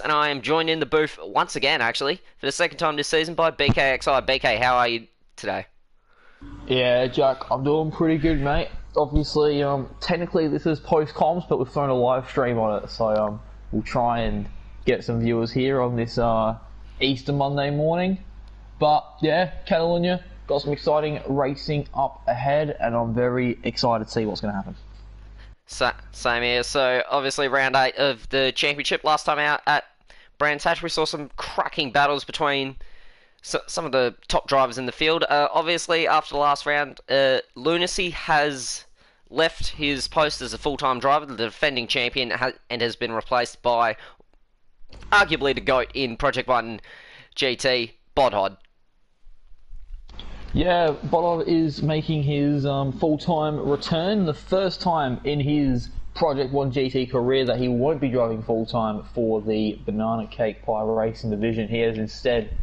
And I am joined in the booth once again, actually, for the second time this season by BKXI. BK, how are you today? Yeah, Jack, I'm doing pretty good, mate. Obviously, technically this is post-comms, but we've thrown a live stream on it, so we'll try and get some viewers here on this Easter Monday morning. But yeah, Catalunya got some exciting racing up ahead, and I'm very excited to see what's going to happen. Same here. So, obviously, round 8 of the championship. Last time out at Brands Hatch, we saw some cracking battles between some of the top drivers in the field. Obviously, after the last round, Lunacy has left his post as a full-time driver, the defending champion, and has been replaced by arguably the GOAT in Project 1 GT, Bodhod. Yeah, Bodhod is making his full-time return, the first time in his Project 1 GT career that he won't be driving full-time for the Banana Cake Pie Racing division. He has instead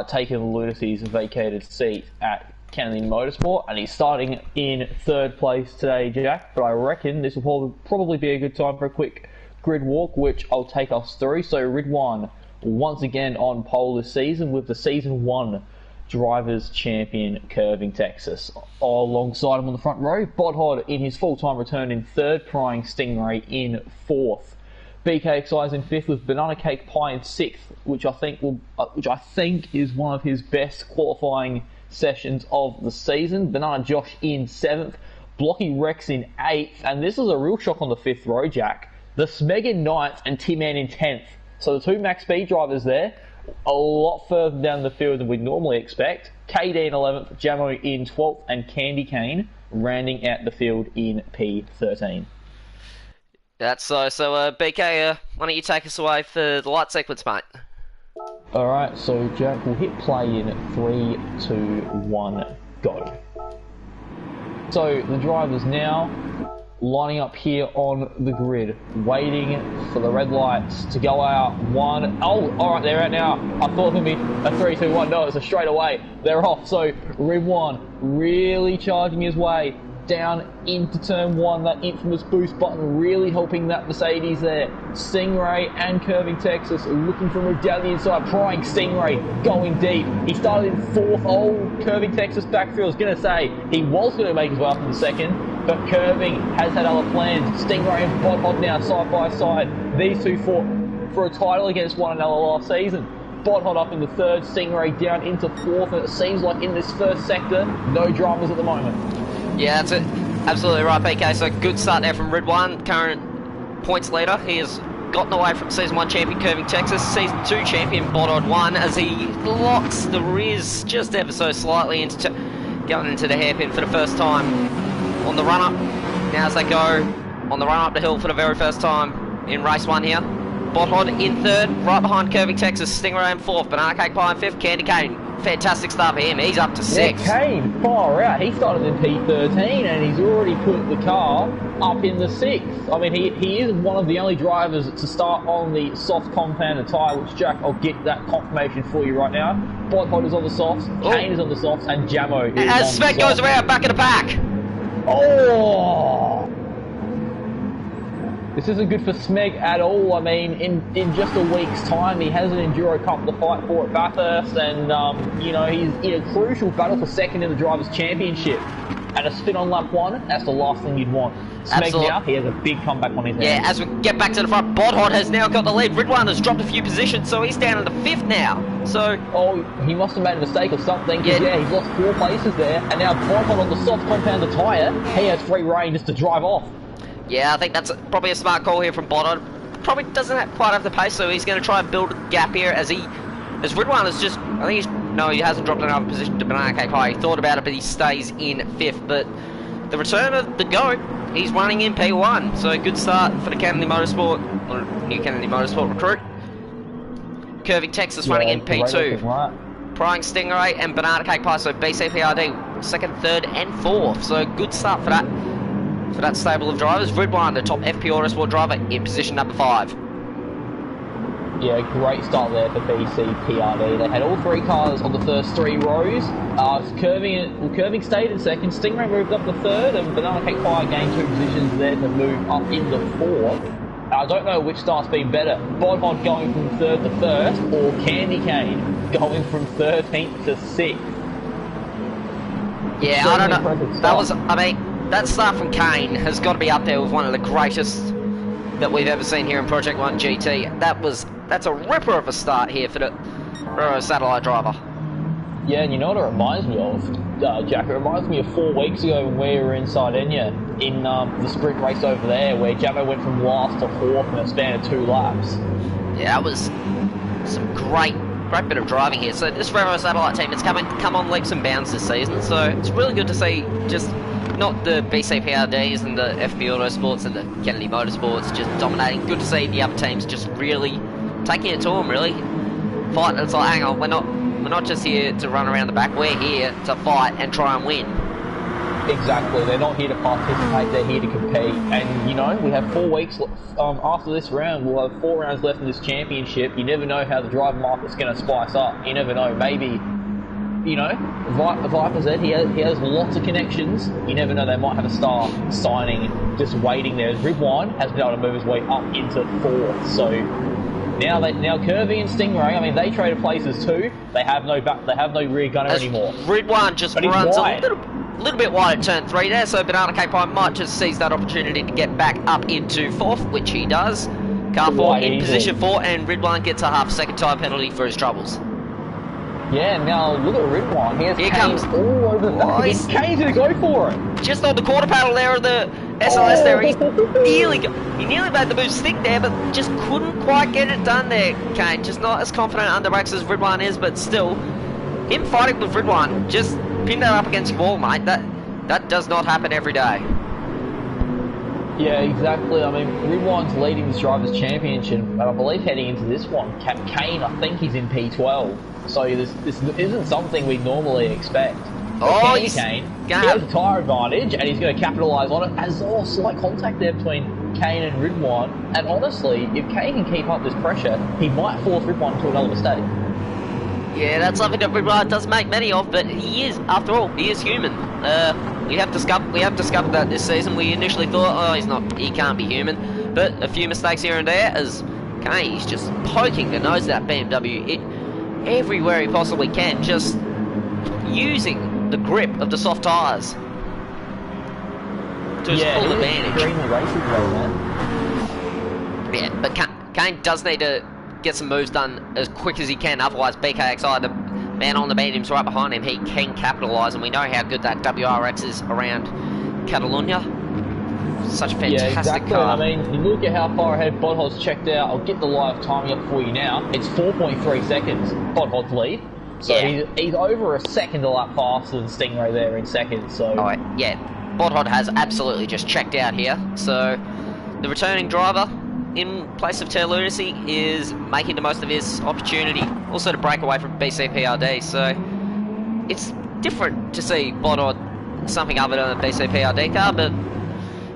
taken Lunacy's vacated seat at Kennedy Motorsport, and he's starting in third place today, Jack. But I reckon this will probably be a good time for a quick grid walk, which I'll take us through. So Ridwan once again on pole this season with the Season 1 Drivers Champion Curving Texas. Alongside him on the front row, Bodhod in his full-time return in third, Prying Stingray in fourth. BKXI is in fifth with Banana Cake Pie in sixth, which I think is one of his best qualifying sessions of the season. Banana Josh in seventh, Blocky Rex in eighth, and this is a real shock on the fifth row, Jack. The Smeg in ninth and T-Man in 10th. So the two max speed drivers there, a lot further down the field than we'd normally expect. KD in 11th, Jamo in 12th, and Candy Cane rounding out the field in P13. That's so. So, BK, why don't you take us away for the light sequence, mate? Alright, so Jack, we'll hit play in 3, 2, 1, go. So the drivers now lining up here on the grid, waiting for the red lights to go out. Alright, they're out now. I thought it would be a 3, 2, 1. No, it's a straight away. They're off. So Ridwan really charging his way down into turn 1, that infamous boost button really helping that Mercedes there. Stingray and Curving Texas looking for a move down the inside, Prying Stingray going deep. He started in fourth. Curving Texas backfield. I was going to say he was going to make his way up in the second, but Curving has had other plans. Stingray and Bodhod now side by side. These two fought for a title against one another last season. Bodhod up in the third, Stingray down into fourth, and it seems like in this first sector, no dramas at the moment. Yeah, that's it. Absolutely right, BK. So good start there from Ridwan, current points leader. He has gotten away from Season 1 champion Curving Texas, Season 2 champion Bodhod 1, as he locks the rears just ever so slightly into going into the hairpin for the first time on the run-up. Now as they go on the run-up the hill for the very first time in Race 1 here. Bodhod in third, right behind Curving Texas, Stingray in fourth, Banana Cake Pie in fifth, Candy Cane. Fantastic start for him. He's up to sixth. Yeah, Cane, far out. He started in P13 and he's already put the car up in the sixth. I mean, he is one of the only drivers to start on the soft compounded tyre, which, Jack, I'll get that confirmation for you right now. Bodhod is on the softs, Cane is on the softs, and Jamo is on the softs. As Smeg goes around back of the pack. Oh! This isn't good for Smeg at all. I mean, in just a week's time, he has an Enduro Cup to fight for at Bathurst, and, you know, he's in a crucial battle for second in the Drivers' Championship. And a spin on lap 1, that's the last thing you'd want. Smeg now, he has a big comeback on his hands. Yeah, as we get back to the front, Bodhod has now got the lead. Ridwan has dropped a few positions, so he's down in the fifth now. So, he must have made a mistake or something, because, yeah, he's lost 4 places there, and now Bodhod on the soft compounded tyre, he has free rein just to drive off. Yeah, I think that's probably a smart call here from Bodhod. Probably doesn't quite have the pace, so he's going to try and build a gap here as Ridwan is just, I think he hasn't dropped another position to Banana Cake Pie. He thought about it, but he stays in fifth. But the return of the GOAT, he's running in P1, so a good start for the Kennedy Motorsport, or new Kennedy Motorsport recruit. Curving Texas running in P2. Prying Stingray and Banana Cake Pie, so BCPRD, second, third, and fourth. So good start for that stable of drivers. Ridwan, the top FP Autosport driver, in position number 5. Yeah, great start there for BCPRD. They had all 3 cars on the first 3 rows. Curving stayed in second, Stingray moved up to third, and Banana Cake Pie gained 2 positions there to move up into fourth. I don't know which start's been better. Bodhod going from 3rd to 1st, or Candy Cane going from 13th to 6th. Yeah, I don't know. That was, I mean, that start from Kane has got to be up there with one of the greatest that we've ever seen here in Project 1 GT. That's a ripper of a start here for the satellite driver. Yeah, and you know what it reminds me of, Jack? It reminds me of 4 weeks ago when we were in Sardinia in the sprint race over there, where Jamo went from last to 4th in a span of 2 laps. Yeah, that was some great bit of driving here. So this Revo satellite team, it's come on leaps and bounds this season. So it's really good to see just not the BCPRDs and the FP Autosports and the Kennedy Motorsports just dominating. Good to see the other teams just really taking it to them, really fight. It's like, hang on, we're not just here to run around the back. We're here to fight and try and win. Exactly. They're not here to participate. They're here to compete. And you know, we have 4 weeks after this round. We'll have 4 rounds left in this championship. You never know how the driver market's going to spice up. You never know. Maybe, you know, Viper's Ed, he has lots of connections. You never know. They might have a star signing just waiting there. Ridwan has been able to move his way up into 4th. So now Kirby and Stingray, I mean, they traded places too. They have no rear gunner anymore. Ridwan just runs a little bit wide at turn 3 there, so Banana Cake Pie might just seize that opportunity to get back up into 4th, which he does. Car 4 in position 4, and Ridwan gets a half-second time penalty for his troubles. Yeah, now look at Ridwan. Here comes all over the place. Kane's going to go for it. Just on the quarter panel there of the SLS there. He nearly made the move stick there, but just couldn't quite get it done there, Kane. Just not as confident under brakes as Ridwan is, but still, him fighting with Ridwan, just pin that up against your wall, mate. That does not happen every day. Yeah, exactly. I mean, Ridwan's leading this Drivers' Championship, and I believe heading into this one, Kane, I think he's in P12. So this isn't something we normally expect. Oh, Kane, he has a tyre advantage, and he's going to capitalise on it. As well, slight contact there between Kane and Ridwan. And honestly, if Kane can keep up this pressure, he might force Ridwan to another mistake. Yeah, that's something that Ridwan does make many of, but he is, after all, he is human. We have discovered that this season. We initially thought, oh, he can't be human, but a few mistakes here and there, as Kane's just poking the nose of that BMW everywhere he possibly can, just using the grip of the soft tyres to his full advantage. Yeah, but Kane does need to get some moves done as quick as he can, otherwise BKXI, the man on the medium's right behind him, he can capitalise, and we know how good that WRX is around Catalunya. Such a fantastic car. I mean, you look at how far ahead Bodhod's checked out. I'll get the live timing up for you now. It's 4.3 seconds, Bodhod's lead. So he's over a second a lap faster than Stingray there in second. So yeah, Bodhod has absolutely just checked out here. So the returning driver in place of Lunacy is making the most of his opportunity, also to break away from BCPRD. So it's different to see Bodhod something other than a BCPRD car, but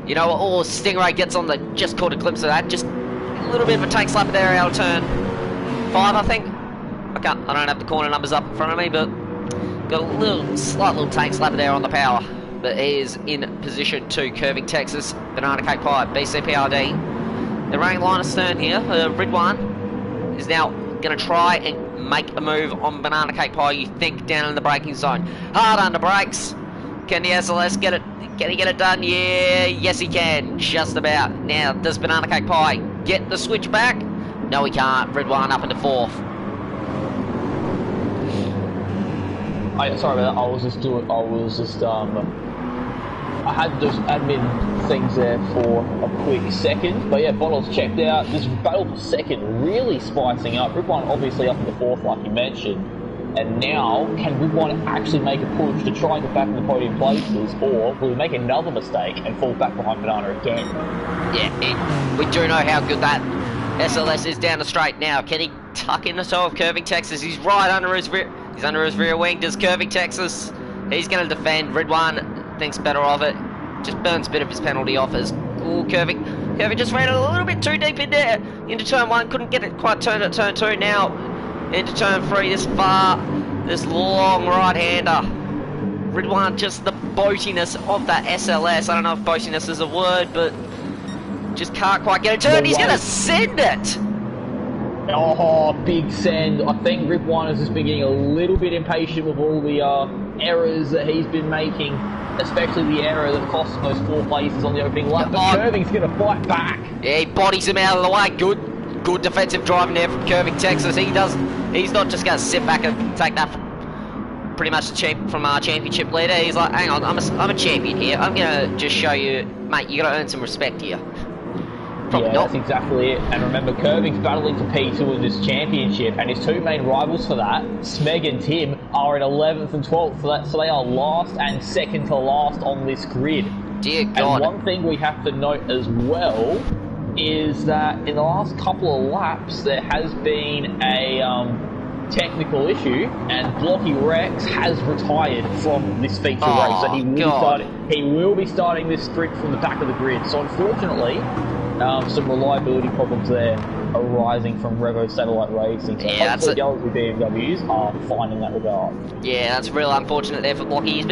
you know, Stingray gets on just caught a glimpse of that, just a little bit of a tank slapper there out of turn 5, I think. I don't have the corner numbers up in front of me, but got a slight little tank slapper there on the power. But he is in position 2, curving Texas, Banana Cake Pie, BCPRD. They're running line of stern here. Ridwan is now going to try and make a move on Banana Cake Pie, you think, down in the braking zone. Hard under brakes. Can the SLS get it? Can he get it done? Yeah, yes he can, just about. Now, does Banana Cake Pie get the switch back? No, he can't. Ridwan up into 4th. Sorry about that. I had those admin things there for a quick second. But yeah, Bottle's checked out. This battle for second really spicing up. Ridwan obviously up into 4th, like you mentioned. And now, can Ridwan actually make a push to try and get back in the podium places, or will he make another mistake and fall back behind Banana again? Yeah, we do know how good that SLS is down the straight now. Can he tuck in the toe of Curving Texas? He's right under his rear. He's under his rear wing. Does Curving Texas? He's going to defend. Ridwan thinks better of it. Just burns a bit of his penalty off as Curving just ran a little bit too deep in there into turn 1. Couldn't get it quite turned at turn 2. Now into turn 3, this long right-hander. Ridwan, just the boatiness of that SLS. I don't know if boatiness is a word, but Just can't quite get a turn. He's going to send it. Oh, big send. I think Rip One has just been getting a little bit impatient with all the errors that he's been making, especially the error that cost him those 4 places on the opening lap. But Curving's going to fight back. Yeah, he bodies him out of the way. Good defensive driving there from Curving Texas. He's not just going to sit back and take that pretty much from our championship leader. He's like, hang on, I'm a champion here. I'm going to just show you, mate, you got to earn some respect here. Probably not. That's exactly it. And remember, Curving's battling for P2 in this championship, and his 2 main rivals for that, Smeg and Tim, are in 11th and 12th for that, so they are last and second to last on this grid. Dear God. And one thing we have to note as well is that in the last couple of laps, there has been a technical issue, and Blocky Rex has retired from this feature race, so he will be starting this sprint from the back of the grid. So unfortunately, some reliability problems there arising from Revo Satellite Racing. So hopefully Galaxy BMWs are fine in that regard. Yeah, that's real unfortunate there for Blocky. He's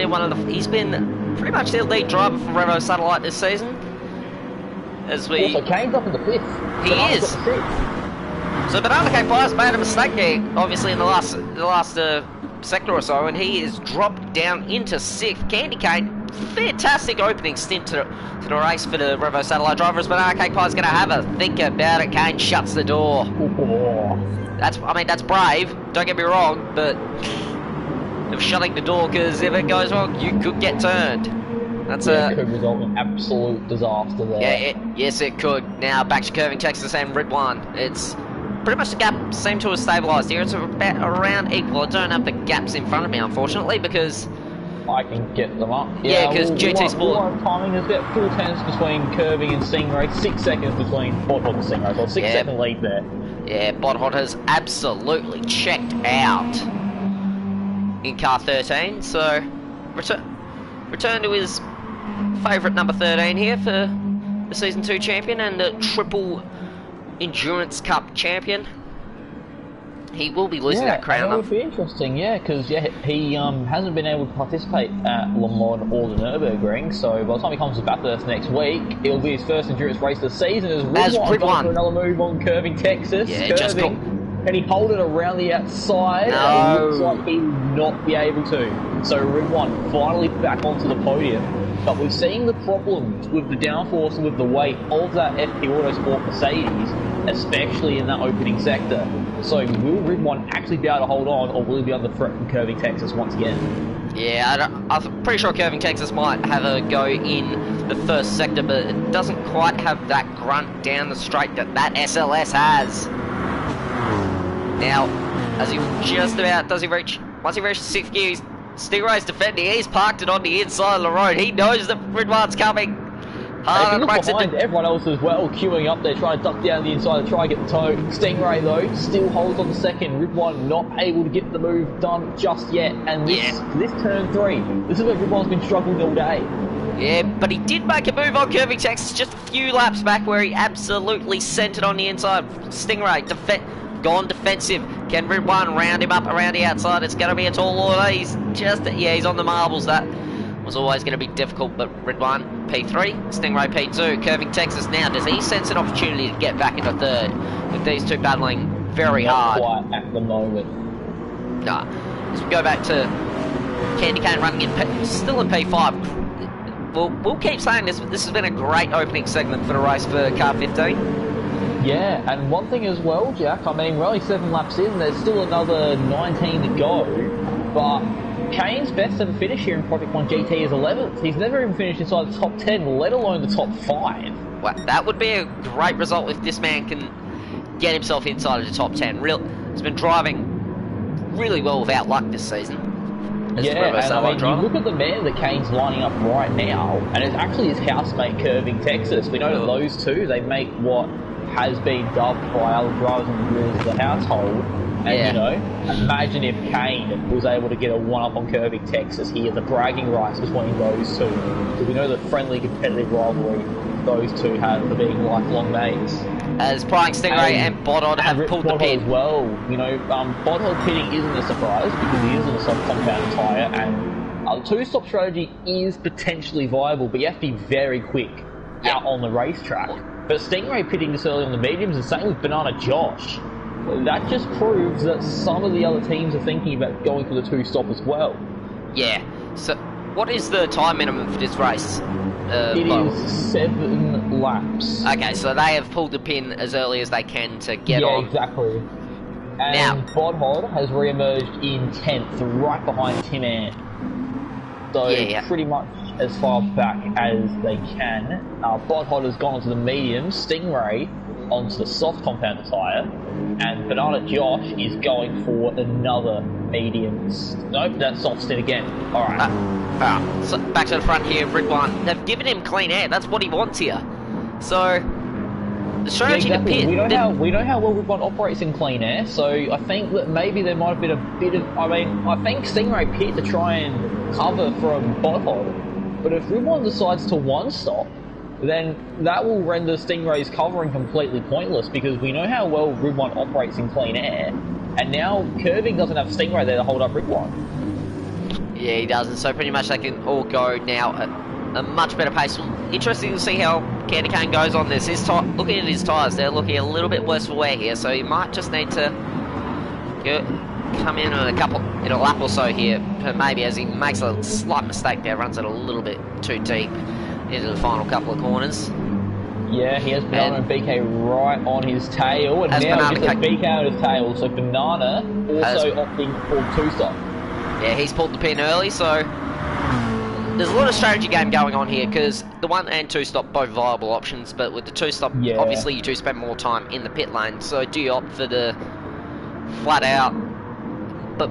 been pretty much the lead driver for Revo Satellite this season. Also, Kane's up in the 5th. He is. So Banana Cake Pies made a mistake there, obviously in the last sector or so, and he is dropped down into 6th. Candy Cane, fantastic opening stint to the race for the Revo Satellite drivers. Banana Cake Pie's going to have a think about it. Kane shuts the door. That's brave. Don't get me wrong, but of shutting the door, because if it goes wrong, you could get turned. It could result in absolute disaster there. Yeah, yes it could. Now back to Curving Texas and Red One. It's pretty much the gap seemed to have stabilised here. It's about around equal. I don't have the gaps in front of me, unfortunately, because I can get them up. Yeah, because GT Sport timing is about 4 tenths between Curving and Stingray, 6 seconds between Bodhot and Stingray. So 6-second lead there. Yeah, Bodhot has absolutely checked out in car 13. So return to his favourite number 13 here for the Season 2 champion and the triple Endurance Cup champion. He will be losing that crown. It would be interesting, because he hasn't been able to participate at Le Mans or the Nürburgring, so by the time he comes to Bathurst next week, it'll be his first endurance race of the season as Red One. Another move on Curving Texas. Can he hold it around the outside? No. It looks like he will not be able to. So Red One finally back onto the podium. But we're seeing the problems with the downforce and with the weight of that FP Autosport Mercedes, especially in that opening sector. So will Red One actually be able to hold on, or will he be under threat from Curving Texas once again? Yeah, I'm pretty sure Curving Texas might have a go in the first sector, but it doesn't quite have that grunt down the straight that SLS has. Now, as he just about, once he reaches 6th gear, Stingray's defending. He's parked it on the inside of the road. He knows that Red One's coming. Behind everyone else as well, queuing up there, trying to duck down the inside to try and get the toe. Stingray, though, still holds on the second. Red One not able to get the move done just yet. And this turn 3, this is where Red One's been struggling all day. Yeah, but he did make a move on Curving Texas just a few laps back where he absolutely sent it on the inside. Stingray, gone defensive. Can Red One round him up around the outside? It's going to be a tall order. He's on the marbles. That was always going to be difficult, but Red One, P3, Stingray P2, Curving Texas now. Does he sense an opportunity to get back into 3rd with these two battling very hard? Not quite at the moment. No. As we go back to Candy Cane running still in P5. We'll keep saying this has been a great opening segment for the race for car 15. Yeah, and one thing as well, Jack, I mean, we're only 7 laps in, there's still another 19 to go, but Kane's best ever finish here in Project 1 GT is 11th. He's never even finished inside the top 10, let alone the top 5. Well, that would be a great result if this man can get himself inside of the top 10. He's been driving really well without luck this season. Yeah, and I mean, you look at the man that Kane's lining up right now, and it's actually his housemate Curving Texas. We know that those two, they make what has been dubbed by other drivers on the grid as the household. And, imagine if Kane was able to get a one-up on Curving Texas here, the bragging rights between those two. Because we know the friendly competitive rivalry those two have for being lifelong mates. As Prying Stingray and Bodhot have pulled the pit. As well. Bodhot pitting isn't a surprise because he is in a soft-compound tyre, and a two-stop strategy is potentially viable, but you have to be very quick out on the racetrack. But Stingray pitting this early on the mediums, and same with Banana Josh. That just proves that some of the other teams are thinking about going for the 2-stop as well. Yeah. So, what is the time minimum for this race? It is 7 laps. Okay, so they have pulled the pin as early as they can to get on. Yeah, exactly. And Now, Bodhod has re-emerged in 10th, right behind Tim Ant. So pretty much as far back as they can. Bodhod has gone onto the medium, Stingray onto the soft compound tyre, and Banana Josh is going for another medium. Nope, that's soft stint again. Alright. So back to the front here, Ridwan. They've given him clean air, that's what he wants here. So, the strategy to pit... We know how well Ridwan operates in clean air, so I think that maybe there might have been a bit of... I mean, I think Stingray pit to try and cover from Bodhod, but if Ridwan decides to 1-stop, then that will render Stingray's covering completely pointless, because we know how well Ridwan operates in clean air, and now Curving doesn't have Stingray there to hold up Ridwan. Yeah, he doesn't, so pretty much they can all go now at a much better pace. Interesting to see how Candy Cane goes on this. Looking at his tyres, they're looking a little bit worse for wear here, so he might just need to come in a lap or so here, maybe, as he makes a slight mistake there, runs it a little bit too deep into the final couple of corners. Yeah, he has Banana and BK right on his tail, and now he just has BK on his tail, so Banana also opting for 2-stop. Yeah, he's pulled the pin early, so there's a lot of strategy game going on here, because the 1 and 2-stop both viable options, but with the 2-stop, obviously you do spend more time in the pit lane, so do you opt for the flat out but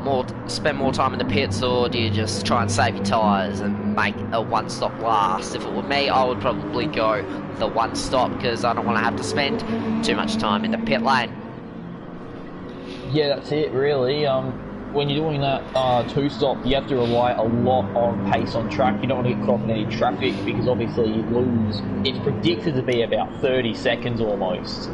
spend more time in the pits, or do you just try and save your tyres and make a 1-stop last? If it were me, I would probably go the 1-stop, because I don't want to have to spend too much time in the pit lane. Yeah, that's it really. When you're doing that 2-stop, you have to rely a lot on pace on track. You don't want to get caught in any traffic, because obviously you lose. It's predicted to be about 30 seconds almost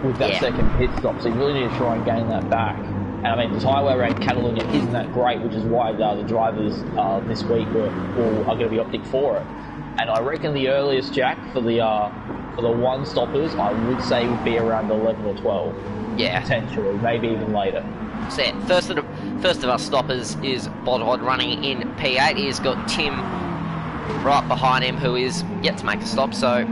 with that second pit stop, so you really need to try and gain that back. And I mean, the tyre wear around Catalunya isn't that great, which is why the drivers this week are going to be opting for it. And I reckon the earliest, Jack, for the 1-stoppers, I would say would be around 11 or 12. Yeah. Potentially, maybe even later. So yeah, first of our stoppers is Bodhod running in P8. He's got Tim right behind him, who is yet to make a stop. So,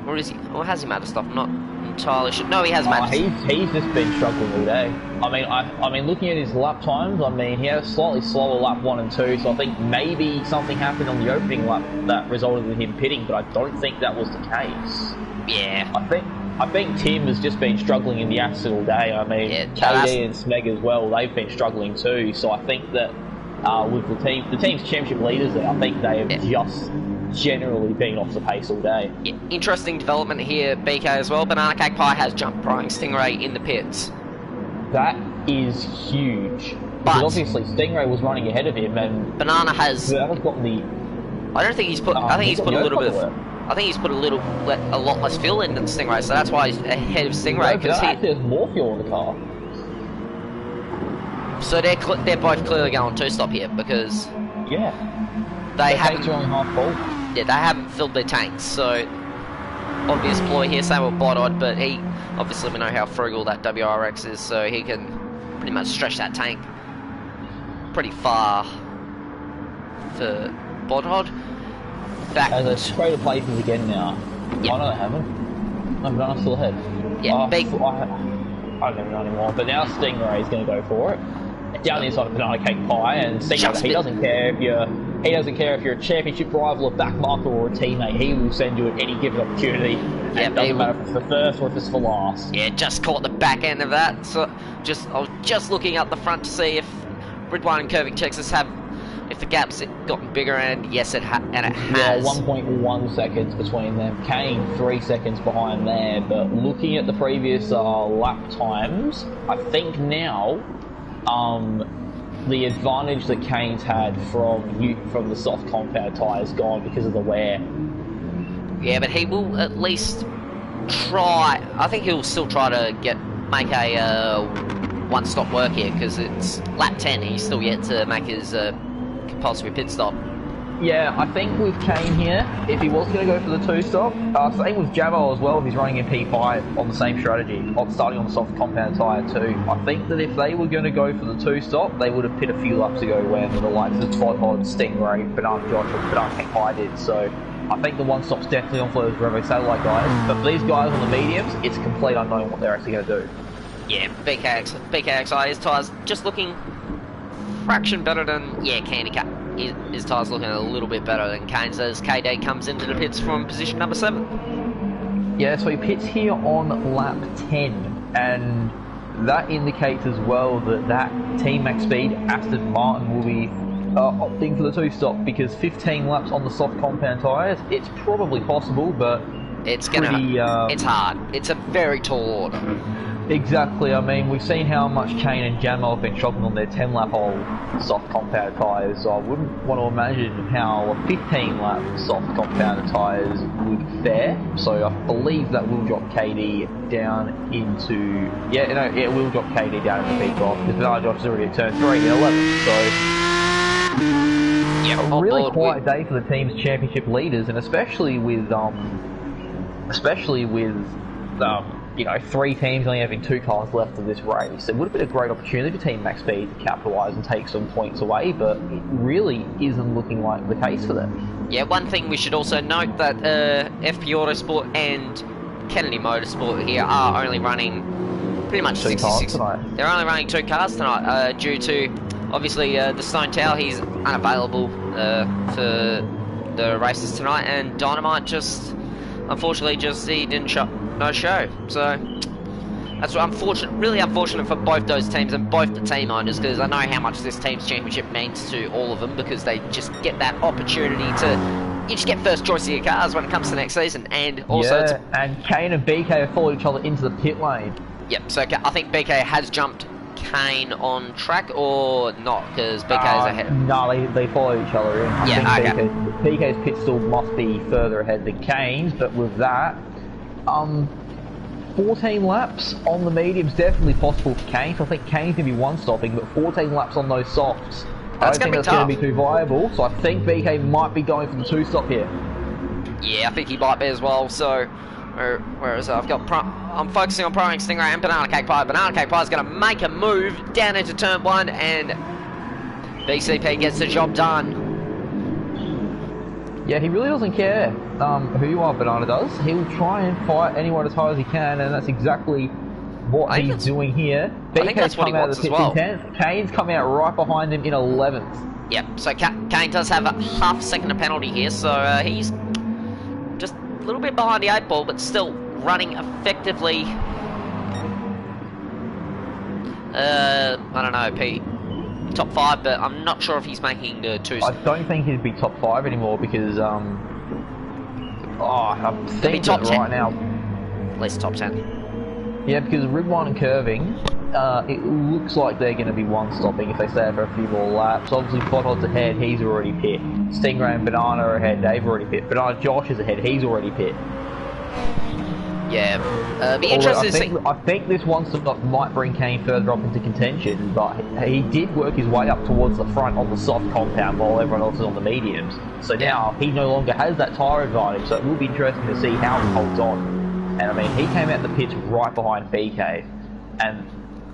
or is he? Or has he made a stop? I'm not entirely sure. No, he has made. He's just been struggling all day. I mean, looking at his lap times, I mean, he had a slightly slower lap 1 and 2. So I think maybe something happened on the opening lap that resulted in him pitting, but I don't think that was the case. Yeah. I think Tim has just been struggling in the acid all day. I mean, KD and Smeg as well, they've been struggling too. So I think that with the team's championship leaders there, I think they have just generally been off the pace all day. Yeah. Interesting development here, BK, as well. Banana Cake Pie has jumped Prying Stingray in the pits. That is huge. Because obviously Stingray was running ahead of him, and Banana has gotten the... I don't think he's put... I think he's put a little bit of... I think he's put a lot less fuel in than Stingray, so that's why he's ahead of Stingray. Because there's more fuel in the car. So they're both clearly going 2-stop here, because they haven't. Only half full. Yeah, they haven't filled their tanks. So obvious ploy here, same with Bodod, but we know how frugal that WRX is, so he can pretty much stretch that tank pretty far for Bodod. Back. And they're straight to places again now. Yep. Oh, no, they haven't. No, Banana's still ahead. Yeah, I don't even know anymore. But now Stingray is going to go for it. Down the inside of Banana Cake Pie, and Stingray, he doesn't care if you're a championship rival, a backmarker, or a teammate. He will send you at any given opportunity. Yeah, it doesn't matter if it's for first or if it's for last. Yeah, just caught the back end of that. So I was just looking up the front to see if Ridwan and Curving Texas have. If the gap's gotten bigger, and yes, it has. Yeah, 1.1 seconds between them. Kane 3 seconds behind there. But looking at the previous lap times, I think now the advantage that Kane's had from the soft compound tyre is gone because of the wear. Yeah, but he will at least try. I think he'll still try to make a 1-stop work here, because it's lap 10. He's still yet to make his compulsory pit stop. Yeah, I think with Kane here, if he was going to go for the two-stop, same with Jamo as well, if he's running in P5 on the same strategy, starting on the soft compound tyre too. I think that if they were going to go for the two-stop, they would have pit a few laps ago when the likes of Pod, Stingray, Banana Josh, or Banana Cake Pie did. So I think the one-stop's definitely on for those Revo Satellite guys. But for these guys on the mediums, it's a complete unknown what they're actually going to do. Yeah, BKXI, his tyres just looking fraction better than, Candy Cat. His tyres looking a little bit better than Kane's as KD comes into the pits from position number 7. Yeah, so he pits here on lap 10, and that indicates as well that Team Max Speed Aston Martin will be opting for the two-stop, because 15 laps on the soft compound tyres, it's probably possible, but it's hard. It's a very tall order. Exactly, I mean, we've seen how much Kane and Jamo have been struggling on their 10-lap old soft compound tyres, so I wouldn't want to imagine how 15-lap soft compound tyres would fare. So I believe that will drop KD down into... it will drop KD down into P12, because Bernard Josh is already at turn 3 and 11, so... a really quiet day for the team's championship leaders, and especially with 3 teams only having 2 cars left of this race. It would have been a great opportunity for Team Max Speed to capitalise and take some points away, but it really isn't looking like the case for them. Yeah, one thing we should also note that FP Autosport and Kennedy Motorsport here are only running pretty much 66. They're only running 2 cars tonight due to, obviously, the Stone Tower. He's unavailable for the races tonight, and Dynamite unfortunately he didn't show. So that's really unfortunate for both those teams and both the team owners, because I know how much this team's championship means to all of them, because they just get that opportunity you just get first choice of your cars when it comes to next season. And also, and Kane and BK have followed each other into the pit lane. Yep. So I think BK has jumped Kane on track or not, because BK is ahead. No, they follow each other in. I think BK's pit stall must be further ahead than Kane's, but with that. 14 laps on the mediums definitely possible for Kane, so I think Kane's going to be one-stopping, but 14 laps on those softs, I don't think that's going to be too viable, so I think BK might be going for the two-stop here. Yeah, I think he might be as well, so where is it? I'm focusing on Pro Stingray and Banana Cake Pie. Banana Cake Pie is going to make a move down into turn 1, and BCP gets the job done. Yeah, he really doesn't care who you are, Banana does. He'll try and fight anyone as hard as he can, and that's exactly what he's doing here. BK's come out of the pits in 10th. Kane's coming out right behind him in 11th. Yep, so Kane does have a half second of penalty here, so he's just a little bit behind the 8 ball, but still running effectively. I don't know, top 5, but I'm not sure if he's making the 2. I don't think he'd be top 5 anymore, because I'm thinking top 10 right now. At least top 10. Yeah, because Ridwan and Curving, it looks like they're going to be one-stopping if they stay for a few more laps. Obviously, Pothod's ahead, he's already pit. Stingray and Banana are ahead, they've already pit. Banana Josh is ahead, he's already pit. Yeah, be interesting to see. I think this one-stop might bring Kane further up into contention, but he did work his way up towards the front on the soft compound while everyone else is on the mediums. So now he no longer has that tyre advantage, so it will be interesting to see how he holds on. And I mean, he came out the pits right behind BK, and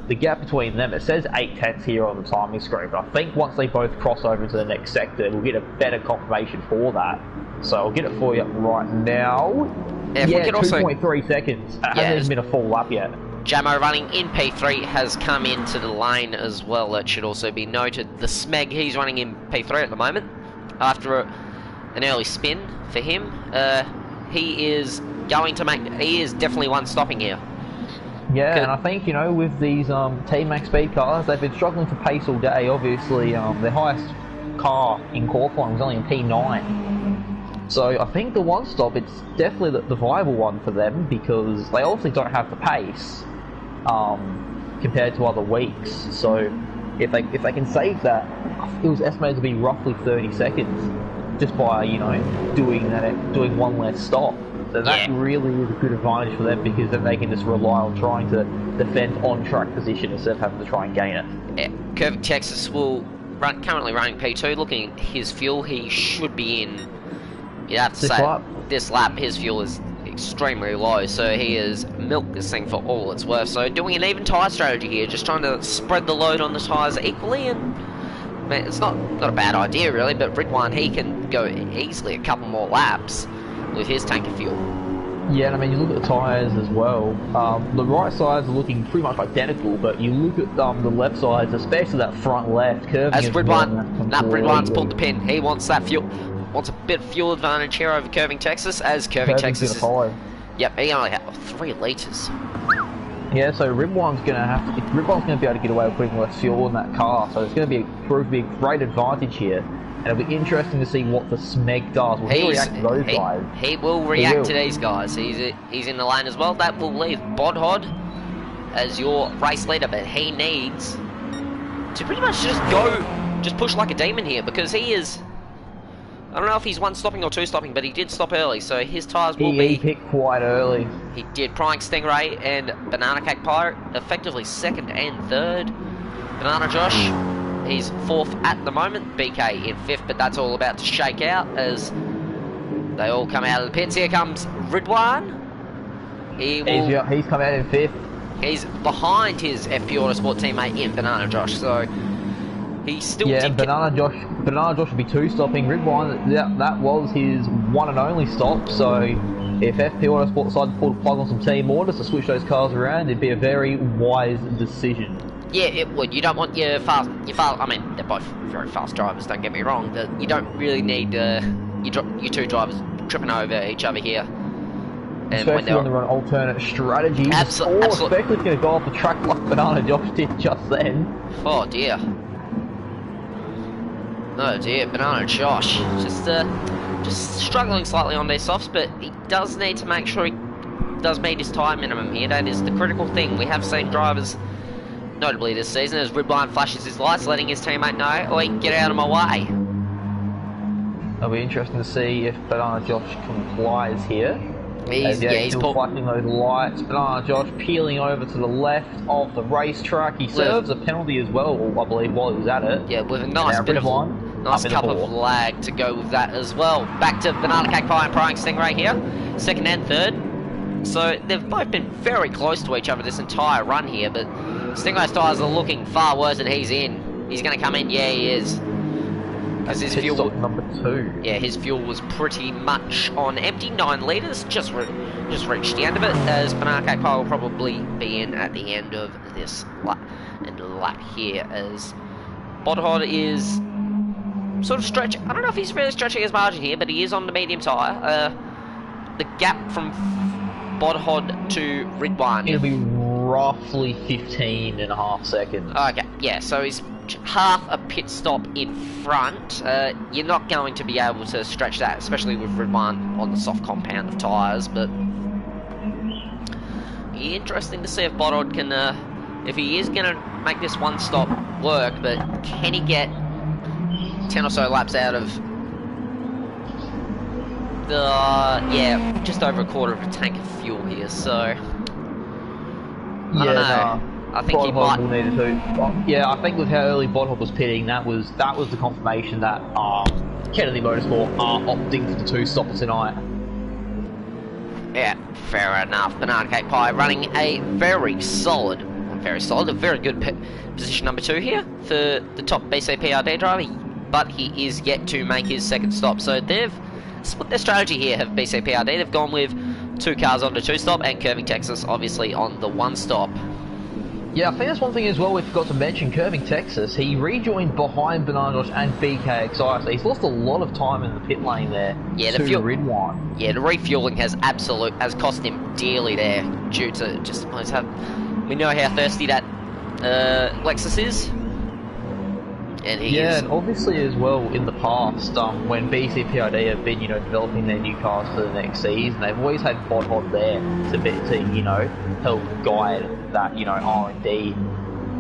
the gap between them, it says 8 tenths here on the timing screen, but I think once they both cross over into the next sector, we'll get a better confirmation for that. So I'll get it for you right now. Yeah, 2.3 seconds. It hasn't even been a full lap yet. Jamo running in P3 has come into the lane as well. It should also be noted. The Smeg, he's running in P3 at the moment. After an early spin for him, he is definitely one stopping here. Yeah, and I think, with these Team Max Speed cars, they've been struggling for pace all day. Obviously, their highest car in qualifying was only in P9. So I think the one-stop, it's definitely the viable one for them, because they obviously don't have the pace compared to other weeks. So if they can save that, it was estimated to be roughly 30 seconds just by doing one less stop. So that really is a good advantage for them, because then they can just rely on trying to defend on-track position instead of having to try and gain it. Yeah. Curving Texas will currently running P2. Looking at his fuel, he should be in. You'd have to This say lap? this lap, his fuel is extremely low, so he has milked this thing for all it's worth. So doing an even tyre strategy here, just trying to spread the load on the tyres equally, and man, it's not a bad idea really. But Ridwan, he can go easily a couple more laps with his tank of fuel. Yeah, and I mean, you look at the tyres as well. The right sides are looking pretty much identical, but you look at the left sides, especially that front left curving. As Ridwan's pulled the pin, he wants that fuel. Wants a bit of fuel advantage here over Curving Texas, as Curving Texas is... follow. Yep, he only had 3 litres. Yeah, so Ridwan's going to be able to get away with putting less fuel in that car, so it's going to prove to be a great advantage here. And it'll be interesting to see what the Smeg does. Will he react to those guys? He will react to these guys. He's in the lane as well. That will leave Bodhod as your race leader, but he needs to pretty much just push like a demon here, because he is... I don't know if he's 1-stopping or 2-stopping, but he did stop early, so his tyres will be... He picked quite early. He did. Prying Stingray and Banana Cake Pirate, effectively 2nd and 3rd. Banana Josh, he's 4th at the moment. BK in 5th, but that's all about to shake out as they all come out of the pits. Here comes Ridwan. He's come out in 5th. He's behind his FP Autosport teammate in Banana Josh, so... He still did Banana Josh would be 2-stopping. Ridwan, that was his one and only stop, so if FP Autosport decided to pull the plug on some team orders to switch those cars around, it'd be a very wise decision. Yeah, it would. You don't want your fast, I mean, they're both very fast drivers, don't get me wrong. You don't really need your 2 drivers tripping over each other here. And especially when they run alternate strategies. Absolutely. Especially if you're going to go off the track like Banana Josh did just then. Oh dear. Oh dear, Banana Josh. Just struggling slightly on these softs, but he does need to make sure he does meet his tyre minimum here. That is the critical thing. We have seen drivers, notably this season, as Ridwan flashes his lights, letting his teammate know, "Oi, get out of my way." It'll be interesting to see if Banana Josh complies here. He's still flashing those lights. Banana Josh peeling over to the left of the racetrack. He serves a penalty as well, I believe, while he was at it. Yeah, with a nice bit of nice cup of lag to go with that as well. Back to Banana Cake Pie and Prying Stingray here, 2nd and 3rd. So they've both been very close to each other this entire run here, but Stingray's tyres are looking far worse than he's in. He's going to come in, yeah, he is. As his fuel, number 2. Yeah, his fuel was pretty much on empty. 9 litres, just reached the end of it. As Banana Cake Pie will probably be in at the end of this lap here. As Bodhod is sort of stretching. I don't know if he's really stretching his margin here, but he is on the medium tyre. The gap from Bodhod to Ridwan. It'll be roughly 15.5 seconds. Okay, yeah, so he's half a pit stop in front. You're not going to be able to stretch that, especially with Ridwan on the soft compound of tyres, but interesting to see if Bodhod can, if he is going to make this one stop work, but can he get 10 or so laps out of the, just over a quarter of a tank of fuel here, so I don't know. I think he might. I think with how early Bodhod was pitting, that was the confirmation that Kennedy Motorsport are opting for the 2-stopper tonight. Yeah, fair enough. Banana Cake Pie running a very good position number 2 here for the top BCPRD driver, but he is yet to make his 2nd stop. So they've split their strategy here of BCPRD. They've gone with 2 cars on the 2-stop and Curving Texas obviously on the 1-stop. Yeah, I think that's one thing as well we forgot to mention. Curving Texas, he rejoined behind Banana Josh and BKXI, so he's lost a lot of time in the pit lane there. Yeah, the Ridwan. Yeah, the refueling has cost him dearly there due to just we know how thirsty that Lexus is. And and obviously as well in the past, when BCPRD have been, developing their new cars for the next season, they've always had Bodhod there to help guide that, R&D,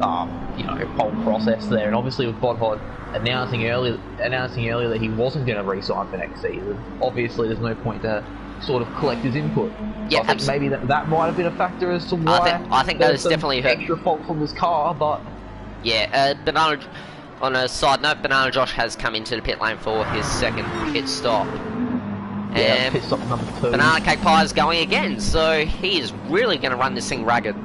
whole process there. And obviously with Bodhod announcing earlier that he wasn't going to re-sign for next season, obviously there's no point to sort of collect his input. Yeah, I think maybe that might have been a factor as to why I think that is definitely extra fault from his car, but yeah, On a side note, Banana Josh has come into the pit lane for his second pit stop. Yeah, And pit stop number 2. Banana Cake Pie is going again, so he is really going to run this thing ragged.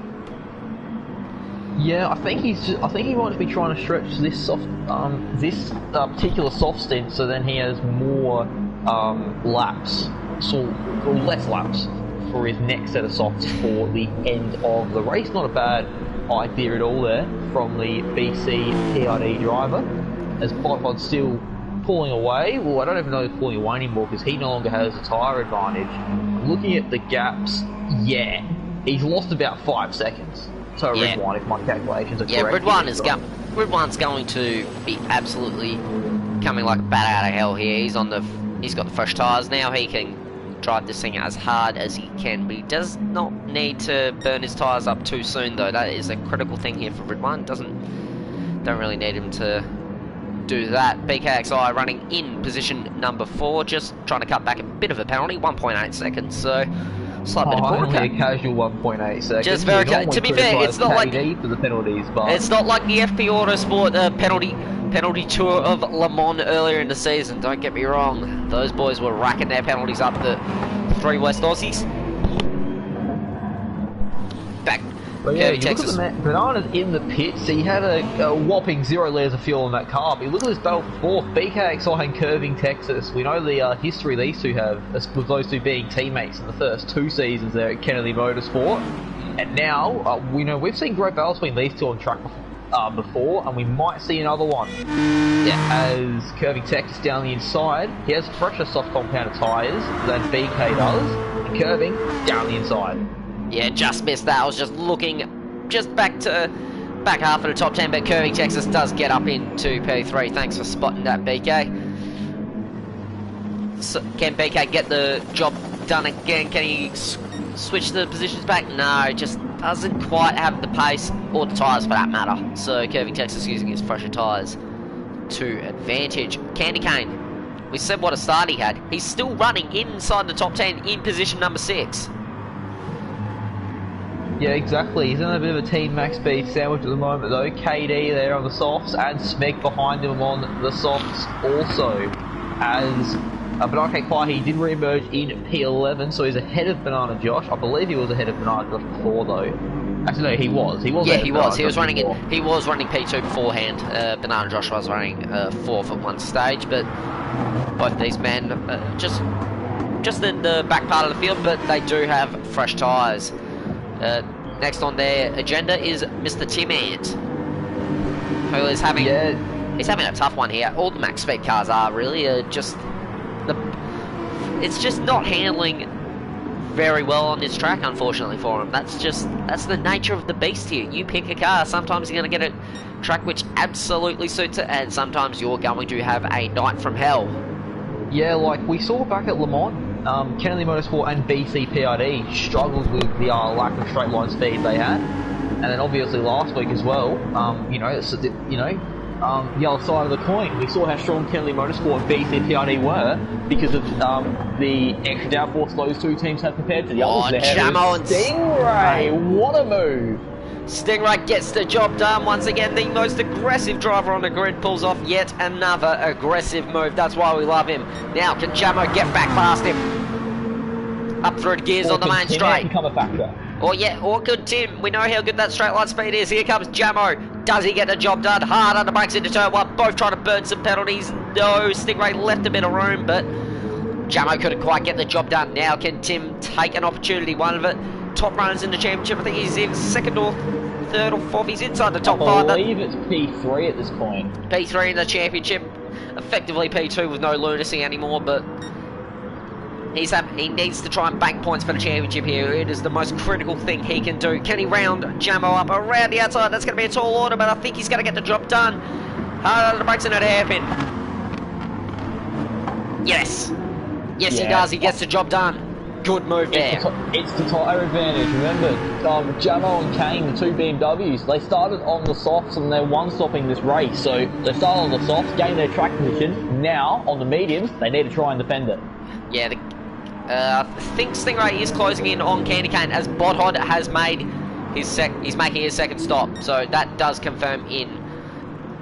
Yeah, I think he might be trying to stretch this particular soft stint, so then he has more laps, or less laps for his next set of softs for the end of the race. Not a bad idea at all there from the BC PRD driver, as Bothod's still pulling away. Well, I don't even know if he's pulling away anymore because he no longer has a tyre advantage. Looking at the gaps, yeah, he's lost about 5 seconds. So Red One, if my calculations are correct. Yeah, Red One's going to be absolutely coming like a bat out of hell here. He's got the fresh tyres now. He can drive this thing as hard as he can, but he does not need to burn his tyres up too soon though. That is a critical thing here for Red One. Don't really need him to do that. BKXI running in position number 4, just trying to cut back a bit of a penalty, 1.8 seconds, so slight bit of only a casual 1.8 seconds. Just very to be fair, it's not like for the penalties, but it's not like the FP Autosport penalty tour of Le Mans earlier in the season. Don't get me wrong; those boys were racking their penalties up. The 3 West Aussies. Back. But yeah, you look at the Banana's in the pits. He had a whopping 0 litres of fuel in that car. But you look at this battle for 4th, BKXI and Curving Texas. We know the history these two have, with those two being teammates in the first 2 seasons there at Kennedy Motorsport. And now, we know we've seen great battles between these two on track before, and we might see another one. Yeah, as Curving Texas down the inside, he has fresher soft compounded tyres than BK does, and Curving down the inside. Yeah, just missed that. I was just looking back half of the top 10, but Curving Texas does get up into P3. Thanks for spotting that, BK. So, can BK get the job done again? Can he switch the positions back? No, just doesn't quite have the pace or the tyres for that matter. So Curving Texas using his fresher tyres to advantage. Candy Cane, we said what a start he had. He's still running inside the top 10 in position number 6. Yeah, exactly. He's in a bit of a Team Max Speed sandwich at the moment though. KD there on the softs and Smeg behind him on the softs also. As Banana Cake Pie, he did re-emerge in P11, so he's ahead of Banana Josh. I believe he was ahead of Banana Josh before though. Actually no, he was. Yeah, he was. He was running P2 beforehand. Banana Josh was running 4th at one stage, but both these men just in the back part of the field, but they do have fresh tyres. Next on their agenda is Mr. Tim Ant, who is having he's having a tough one here. All the max speed cars are really it's just not handling very well on this track, unfortunately for him. That's the nature of the beast here. You pick a car, sometimes you're going to get a track which absolutely suits it, and sometimes you're going to have a night from hell. Yeah, like we saw back at Le Mans. Kennedy Motorsport and BC PRD struggled with the lack of straight line speed they had, and then obviously last week as well. The other side of the coin, we saw how strong Kennedy Motorsport and BC PRD were because of the extra downforce those two teams have compared to the others. Jamo and Stingray, what a move! Stingray gets the job done once again. The most aggressive driver on the grid pulls off yet another aggressive move. That's why we love him. Now, can Jamo get back past him? Up through the gears on the main straight. Become a factor. Or could Tim? We know how good that straight line speed is. Here comes Jamo. Does he get the job done? Hard on the brakes into turn 1. Both trying to burn some penalties. No, Stingray left a bit of room, but Jamo couldn't quite get the job done. Now, can Tim take an opportunity? One of it. Top runners in the championship. I think he's in 2nd or 3rd or 4th. He's inside the top 5. I believe it's P3 at this point. P3 in the championship. Effectively P2 with no lunacy anymore, but he needs to try and bank points for the championship here. It is the most critical thing he can do. Can he round Jamo up around the outside? That's going to be a tall order, but I think he's going to get the job done. Hard on the brakes and a hairpin. Yes, he does. He gets the job done. Good move there. It's the tyre advantage. Remember, Jamo and Kane, the 2 BMWs, they started on the softs and they're one-stopping this race. So they started on the softs, gained their track position. Now, on the mediums, they need to try and defend it. Yeah, I think Stingray is closing in on Candy Cane as Bodhod has made he's making his 2nd stop. So that does confirm in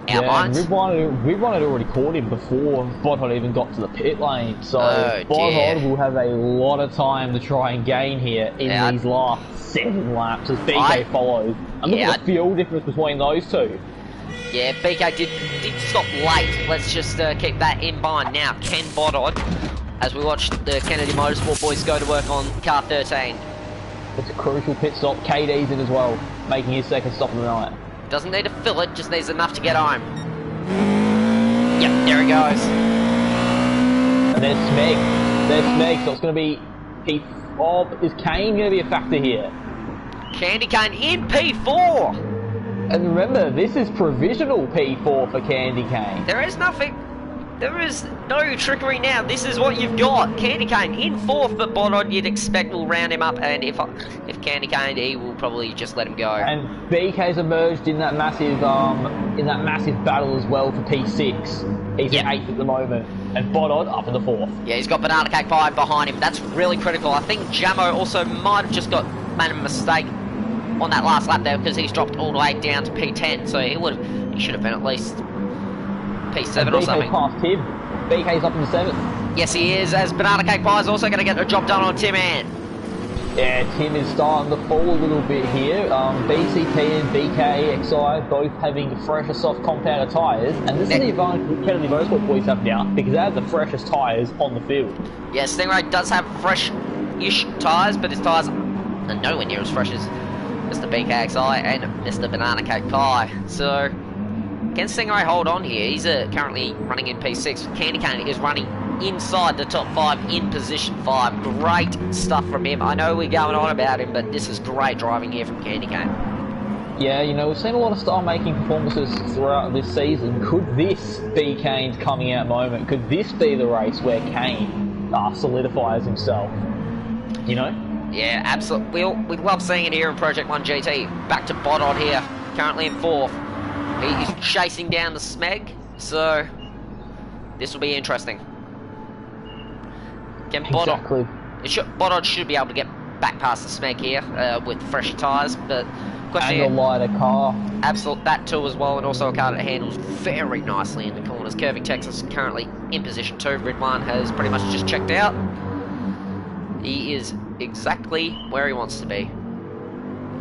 our minds. Ridwan had already caught him before Bodhod even got to the pit lane, so Bodhod will have a lot of time to try and gain here in these last 7 laps as BK follows. And look at the fuel difference between those two. Yeah, BK did stop late. Let's just keep that in mind now. Ken Bodhod, as we watch the Kennedy Motorsport boys go to work on car 13. It's a crucial pit stop. KD's in as well, making his second stop of the night. Doesn't need to fill it, just needs enough to get home. Yep, there he goes. And there's Smeg. So it's going to be is Kane going to be a factor here? Candy Cane in P4. And remember, this is provisional P4 for Candy Cane. There is nothing. There is no trickery now. This is what you've got. Candy Cane in 4th, but Bodhod you'd expect will round him up, and if Candy Cane, he will probably just let him go. And BK's emerged in that massive battle as well for P6. He's in 8th at the moment, and Bodhod up in the 4th. Yeah, he's got Banana Cake 5 behind him. That's really critical. I think Jamo also might have just made a mistake on that last lap there because he's dropped all the way down to P10, so he should have been at least P7 or something. Past him. BK's up in the 7th. Yes, he is, as Banana Cake Pie is also going to get the job done on Tim Ann. Yeah, Tim is starting to fall a little bit here. BCT and BKXI both having fresher soft compounded tyres, and this is the advantage that Kennedy Motorsport boys have now because they have the freshest tyres on the field. Yeah, Stingray does have fresh-ish tyres, but his tyres are nowhere near as fresh as Mr. BKXI and Mr. Banana Cake Pie. So, can Stingray hold on here? He's currently running in P6. Candy Cane is running inside the top 5 in position 5. Great stuff from him. I know we're going on about him, but this is great driving here from Candy Cane. Yeah, you know, we've seen a lot of star-making performances throughout this season. Could this be Kane's coming out moment? Could this be the race where Kane solidifies himself? You know? Yeah, absolutely. We love seeing it here in Project 1 GT. Back to Bodhod here, currently in 4th. He's chasing down the Smeg, so this will be interesting. Exactly. Bodhod should be able to get back past the Smeg here with fresher tyres, but and a lighter car. Absolutely, that too as well, and also a car that handles very nicely in the corners. Curving Texas currently in position 2. Ridwan has pretty much just checked out. He is exactly where he wants to be.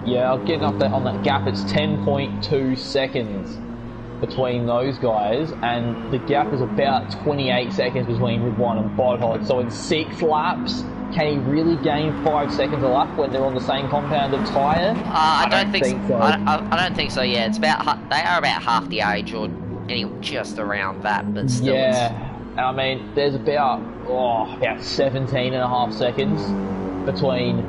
Yeah, I'll get up there on that gap. It's 10.2 seconds between those guys, and the gap is about 28 seconds between Ridwan and Bodhod. So in 6 laps, can he really gain 5 seconds a lap when they're on the same compounded tyre? I don't think so. I don't think so. Yeah, it's about they are about half the age, or just around that. But still, yeah. I mean, there's about 17.5 seconds between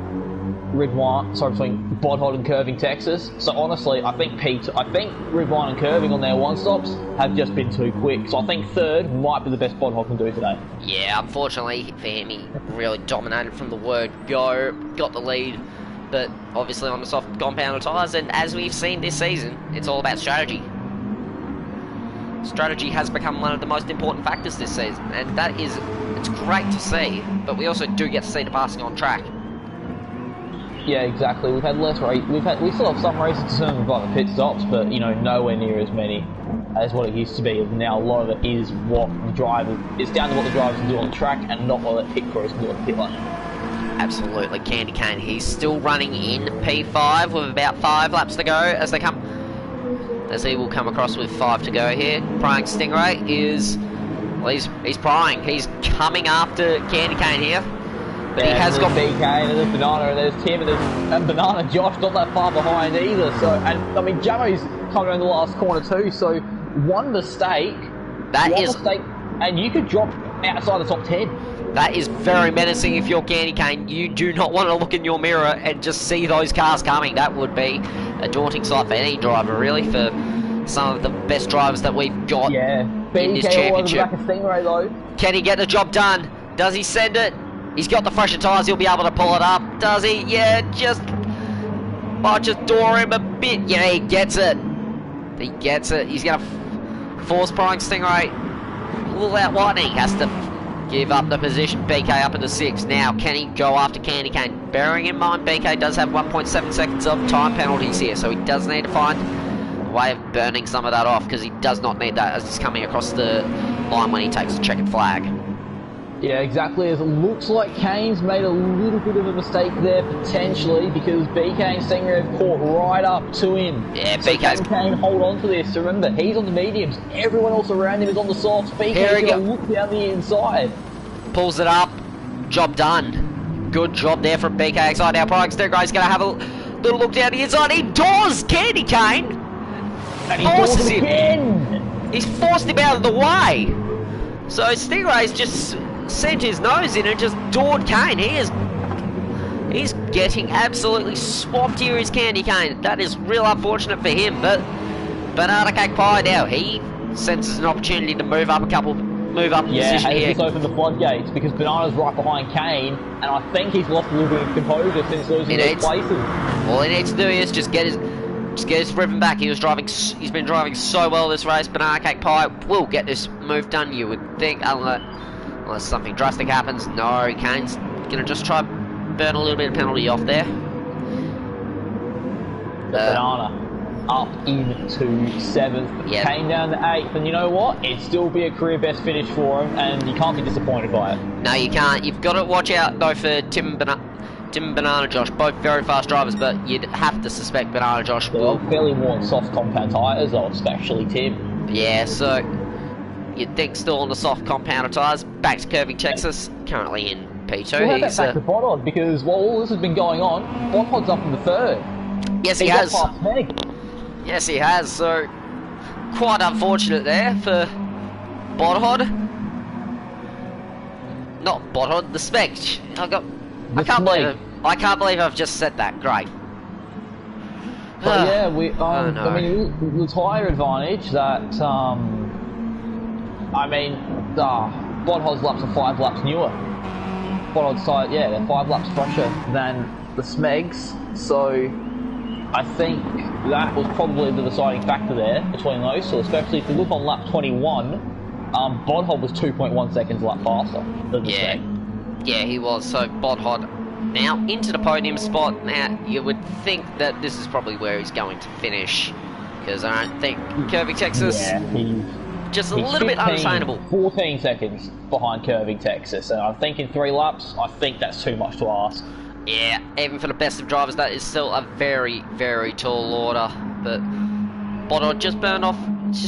between Bodhod and Curving Texas. So honestly, I think Ridwan and Curving on their one stops have just been too quick. So I think 3rd might be the best Bodhod can do today. Yeah, unfortunately for him, he really dominated from the word go, got the lead, but obviously on the soft compounded tyres. And as we've seen this season, it's all about strategy. Strategy has become one of the most important factors this season, and it's great to see. But we also do get to see the passing on track. Yeah, exactly. We've had less race. We still have some races determined by the pit stops, but you know, nowhere near as many as what it used to be. Now a lot of it is what the drivers. It's down to what the drivers can do on the track, and not what the pit crews can do on the pit lane. Absolutely, Candy Cane. He's still running in P5 with about 5 laps to go as he will come across with 5 to go here. Prying Stingray is he's prying. He's coming after Candy Cane here. But he has got BK and there's Banana and there's Tim and Banana Josh not that far behind either. So I mean Jamo's come around the last corner too. So one mistake and you could drop outside the top 10. That is very menacing if you're Candy Cane. You do not want to look in your mirror and just see those cars coming. That would be a daunting sight for any driver, really, for some of the best drivers that we've got in this championship. Back of Stingray though. Can he get the job done? Does he send it? He's got the fresher tyres, he'll be able to pull it up. Does he? Yeah, might just door him a bit. Yeah, he gets it. He gets it. He's going to force Prying Stingray. Pull out Lightning. Has to give up the position. BK up into 6. Now, can he go after Candy Cane? Bearing in mind, BK does have 1.7 seconds of time penalties here, so he does need to find way of burning some of that off, because he does not need that as he's coming across the line when he takes the checkered flag. Yeah, exactly. As it looks like Kane's made a little bit of a mistake there, potentially, because BK and Stingray have caught right up to him. Yeah, so BK's... Can Kane hold on to this? Remember, he's on the mediums. Everyone else around him is on the softs. BK's going to look down the inside. Pulls it up. Job done. Good job there from BKXI. Now, Prime Stingray's going to have a little look down the inside. He doors Candy Cane. And he forces him again. He's forced him out of the way. So Stingray's just sent his nose in and just doored Kane. He's getting absolutely swamped here, is Candy Cane. That is real unfortunate for him, but Banana Cake Pie now, he senses an opportunity to move up position here. Just open the floodgates, because Banana's right behind Kane, and I think he's lost a little bit of composure since losing those places. All he needs to do is just get his rhythm back. He's been driving so well this race. Banana Cake Pie will get this move done, you would think, unless something drastic happens. No, Kane's gonna just try and burn a little bit of penalty off there. Banana up into 7th, yep. Kane down to 8th, and you know what? It'd still be a career best finish for him, and you can't be disappointed by it. No, you can't. You've got to watch out though for Tim and Banana Josh, both very fast drivers, but you'd have to suspect Banana Josh will... fairly worn soft compound tyres though, especially Tim. Yeah, so you'd think still on the soft compound tyres. Back to Curving Texas, currently in P2. We'll he's back to Bodod, because while all this has been going on, Bodod's up in the 3rd. Yes, he has. Yes, he has. So quite unfortunate there for Bodod. Not Bodod, the Spec. I can't believe I've just said that. Great. But yeah, I mean, the tyre advantage that, Bodhod's laps are 5 laps newer. Bodhod's tyre, yeah, they're 5 laps fresher than the Smegs, so I think that was probably the deciding factor there between those two, especially if you look on lap 21, Bodhod was 2.1 seconds a lap faster than the Smeg. Yeah, he was. So Bodhod now into the podium spot. Now you would think that this is probably where he's going to finish, because I don't think Curving Texas just a little bit unattainable. 14 seconds behind Curving Texas, and I think in 3 laps, I think that's too much to ask. Yeah, even for the best of drivers, that is still a very, very tall order. But Bodhod just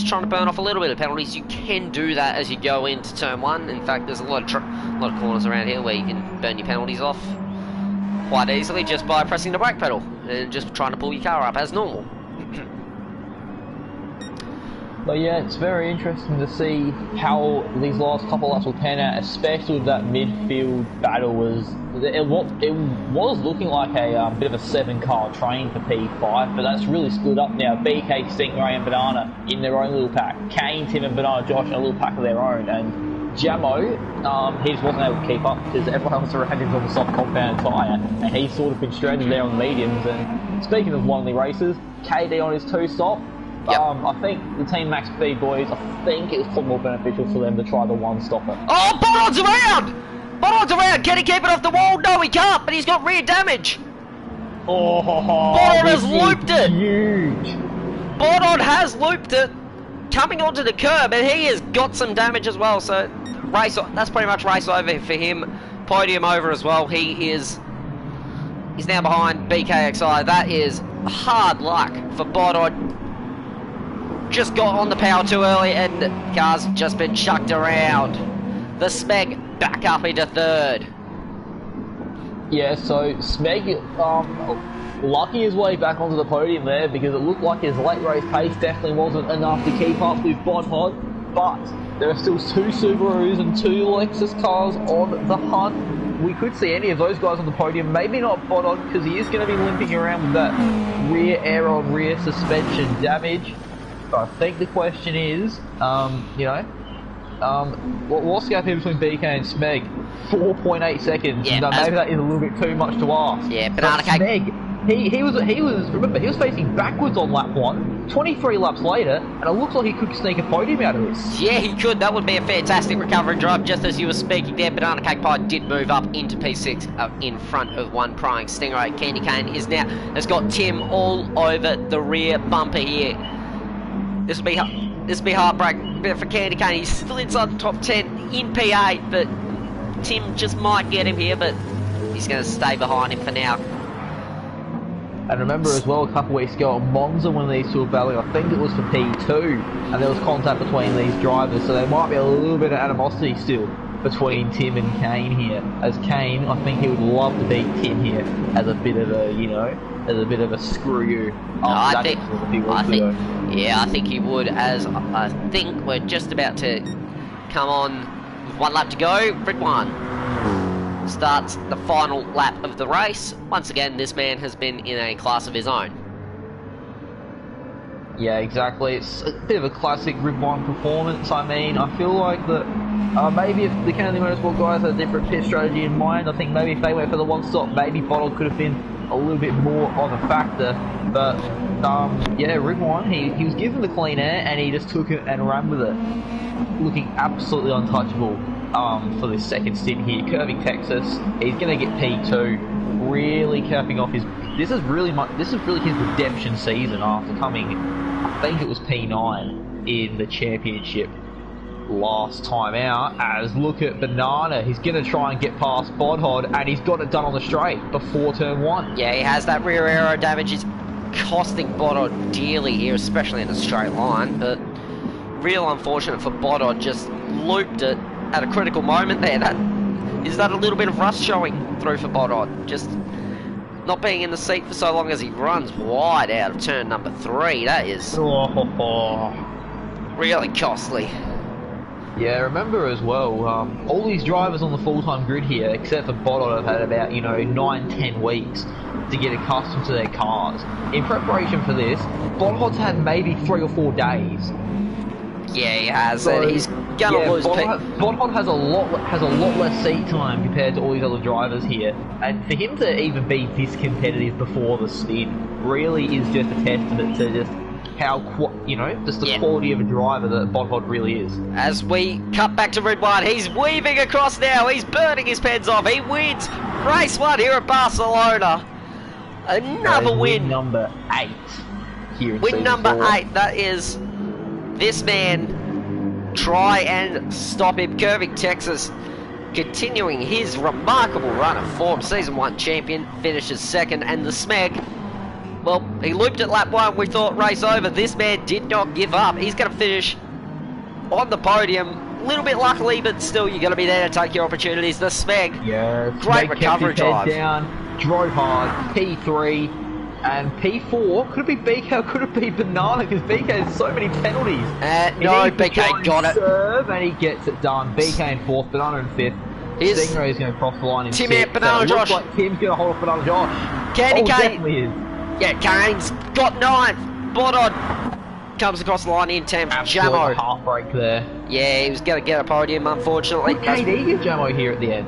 trying to burn off a little bit of penalties. You can do that as you go into turn 1. In fact, there's a lot of corners around here where you can burn your penalties off quite easily just by pressing the brake pedal and just trying to pull your car up as normal. But yeah, it's very interesting to see how these last couple of laps will pan out, especially with that midfield battle. It was looking like a bit of a 7-car train for P5, but that's really split up now. BK, Stingray and Banana in their own little pack. Kane, Tim and Banana Josh in a little pack of their own. And Jamo, he just wasn't able to keep up because everyone else around him was on the soft compound tyre, and he's sort of been stranded there on the mediums. And speaking of lonely races, KD on his 2-stop. Yep. I think the Team Max Speed boys, I think it's probably more beneficial for them to try the 1-stopper. Oh, Bodod's around! Bodod's around! Can he keep it off the wall? No, he can't, but he's got rear damage. Oh, Bodod has looped it! Huge! Bodod has looped it, coming onto the curb, and he has got some damage as well, so that's pretty much race over for him. Podium over as well. He's now behind BKXI. That is hard luck for Bodod. Just got on the power too early and car's just been chucked around. The Smeg back up into 3rd. Yeah, so Smeg lucky his way back onto the podium there, because it looked like his late race pace definitely wasn't enough to keep up with Bodhod, but there are still 2 Subarus and 2 Lexus cars on the hunt. We could see any of those guys on the podium, maybe not Bodhod, because he is going to be limping around with that rear air on rear suspension damage. I think the question is, what's the gap here between BK and Smeg? 4.8 seconds. Yeah, maybe that is a little bit too much to ask. Yeah, Banana Cake. Smeg, he was facing backwards on lap 1, 23 laps later, and it looks like he could sneak a podium out of this. Yeah, he could. That would be a fantastic recovery drive. Just as you were speaking there, Banana Cake Pie did move up into P6 in front of one Stingray. Candy Cane has got Tim all over the rear bumper here. This will be heartbreak for Candy Cane. He's still inside the top 10 in P8, but Tim just might get him here, but he's going to stay behind him for now. And remember as well, a couple weeks ago at Monza when these two were battling, I think it was for P2, and there was contact between these drivers, so there might be a little bit of animosity still between Tim and Kane here. As Kane, I think he would love to beat Tim here as a bit of a, you know, as a bit of a screw you. I think he would, as I think we're just about to come on with 1 lap to go. Grid 1 starts the final lap of the race. Once again, this man has been in a class of his own. Yeah, exactly. It's a bit of a classic Grid 1 performance. I mean, I feel like that maybe if the Kennedy Motorsport guys had a different pit strategy in mind, I think maybe if they went for the one stop, maybe Bottle could have been a little bit more of a factor. But yeah, Grid 1, he was given the clean air and he just took it and ran with it, looking absolutely untouchable for this second stint here. Curving Texas, he's going to get P2, really capping off his. This is really his redemption season after coming, I think it was P9 in the championship last time out. As look at Banana, he's going to try and get past Bodhod, and he's got it done on the straight before turn 1. Yeah, he has that rear aero damage. It's costing Bodhod dearly here, especially in a straight line, but real unfortunate for Bodhod, just looped it at a critical moment there. Is that a little bit of rust showing through for Bodhod? Just not being in the seat for so long as he runs wide out of turn number 3. That is really costly. Yeah, remember as well, all these drivers on the full-time grid here, except for Bodhod, have had about, 9-10 weeks to get accustomed to their cars. In preparation for this, Bodhod's had maybe 3 or 4 days. Yeah, he has, so, and he's gonna lose. Bodhod has a lot less seat time compared to all these other drivers here, and for him to even be this competitive before the stint really is just a testament to just how, just the quality of a driver that Bodhod really is. As we cut back to Red 1, he's weaving across now, he's burning his pens off, he wins race 1 here at Barcelona. Another win. Number 8 here in win number 4. 8, that is this man. Try and stop him. Curving Texas continuing his remarkable run of form. Season 1 champion, finishes 2nd, and the Smeg, well, he looped at lap 1, we thought race over. This man did not give up. He's going to finish on the podium. A little bit luckily, but still, you're going to be there to take your opportunities. The Smeg, yeah, great recovery drive. Down, drove hard, P3, and P4. Could it be BK, could it be Banana, because BK has so many penalties. No, BK got it. Serve, and he gets it done. BK in 4th, Banana in 5th. Stingray's going to cross the line in 6th. Tim Banana Josh. Looks like Tim's going to hold off Banana Josh. Candy Cane. Definitely is. Yeah, Kane's got 9th. Bodhod comes across the line in 10th. Jamo. Heartbreak there. Yeah, he was going to get a podium, unfortunately. Could KD get Jamo here at the end?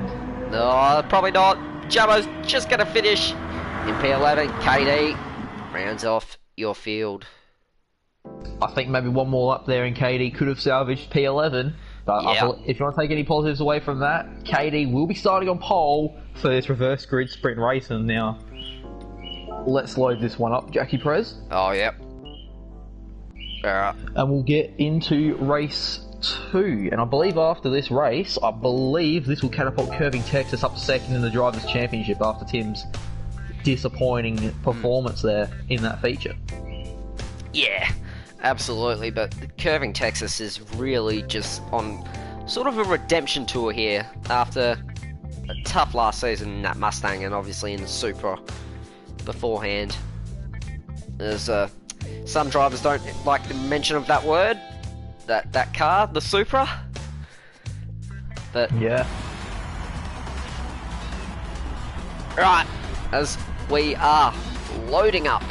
No, probably not. Jamo's just going to finish in P11. KD rounds off your field. I think maybe one more up there and KD could have salvaged P11. But if you want to take any positives away from that, KD will be starting on pole for this reverse grid sprint racing now. Let's load this one up, Jackie Perez. Oh, yep. Alright. And we'll get into race 2. And I believe after this race, this will catapult Curving Texas up to 2nd in the Drivers' Championship after Tim's disappointing performance there in that feature. Yeah, absolutely. But Curving Texas is really just on sort of a redemption tour here after a tough last season in that Mustang and obviously in the Supra beforehand. There's some drivers don't like the mention of that word, that car, the Supra. But yeah. Right, as we are loading up.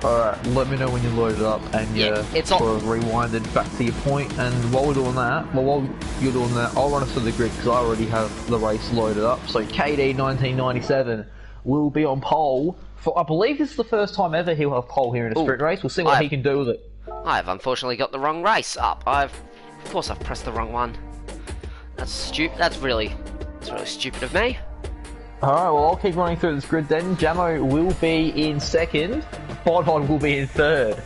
Alright, let me know when you load it up and it's sort of rewinded back to your point. And while we're doing that, while you're doing that, I'll run us through the grid because I already have the race loaded up. So KD 1997 will be on pole. I believe this is the first time ever he'll have pole here in a sprint race. We'll see what he can do with it. I've unfortunately got the wrong race up. Of course I've pressed the wrong one. That's stupid. That's really stupid of me. Alright, well I'll keep running through this grid then. Jamo will be in 2nd. Bodhod will be in 3rd.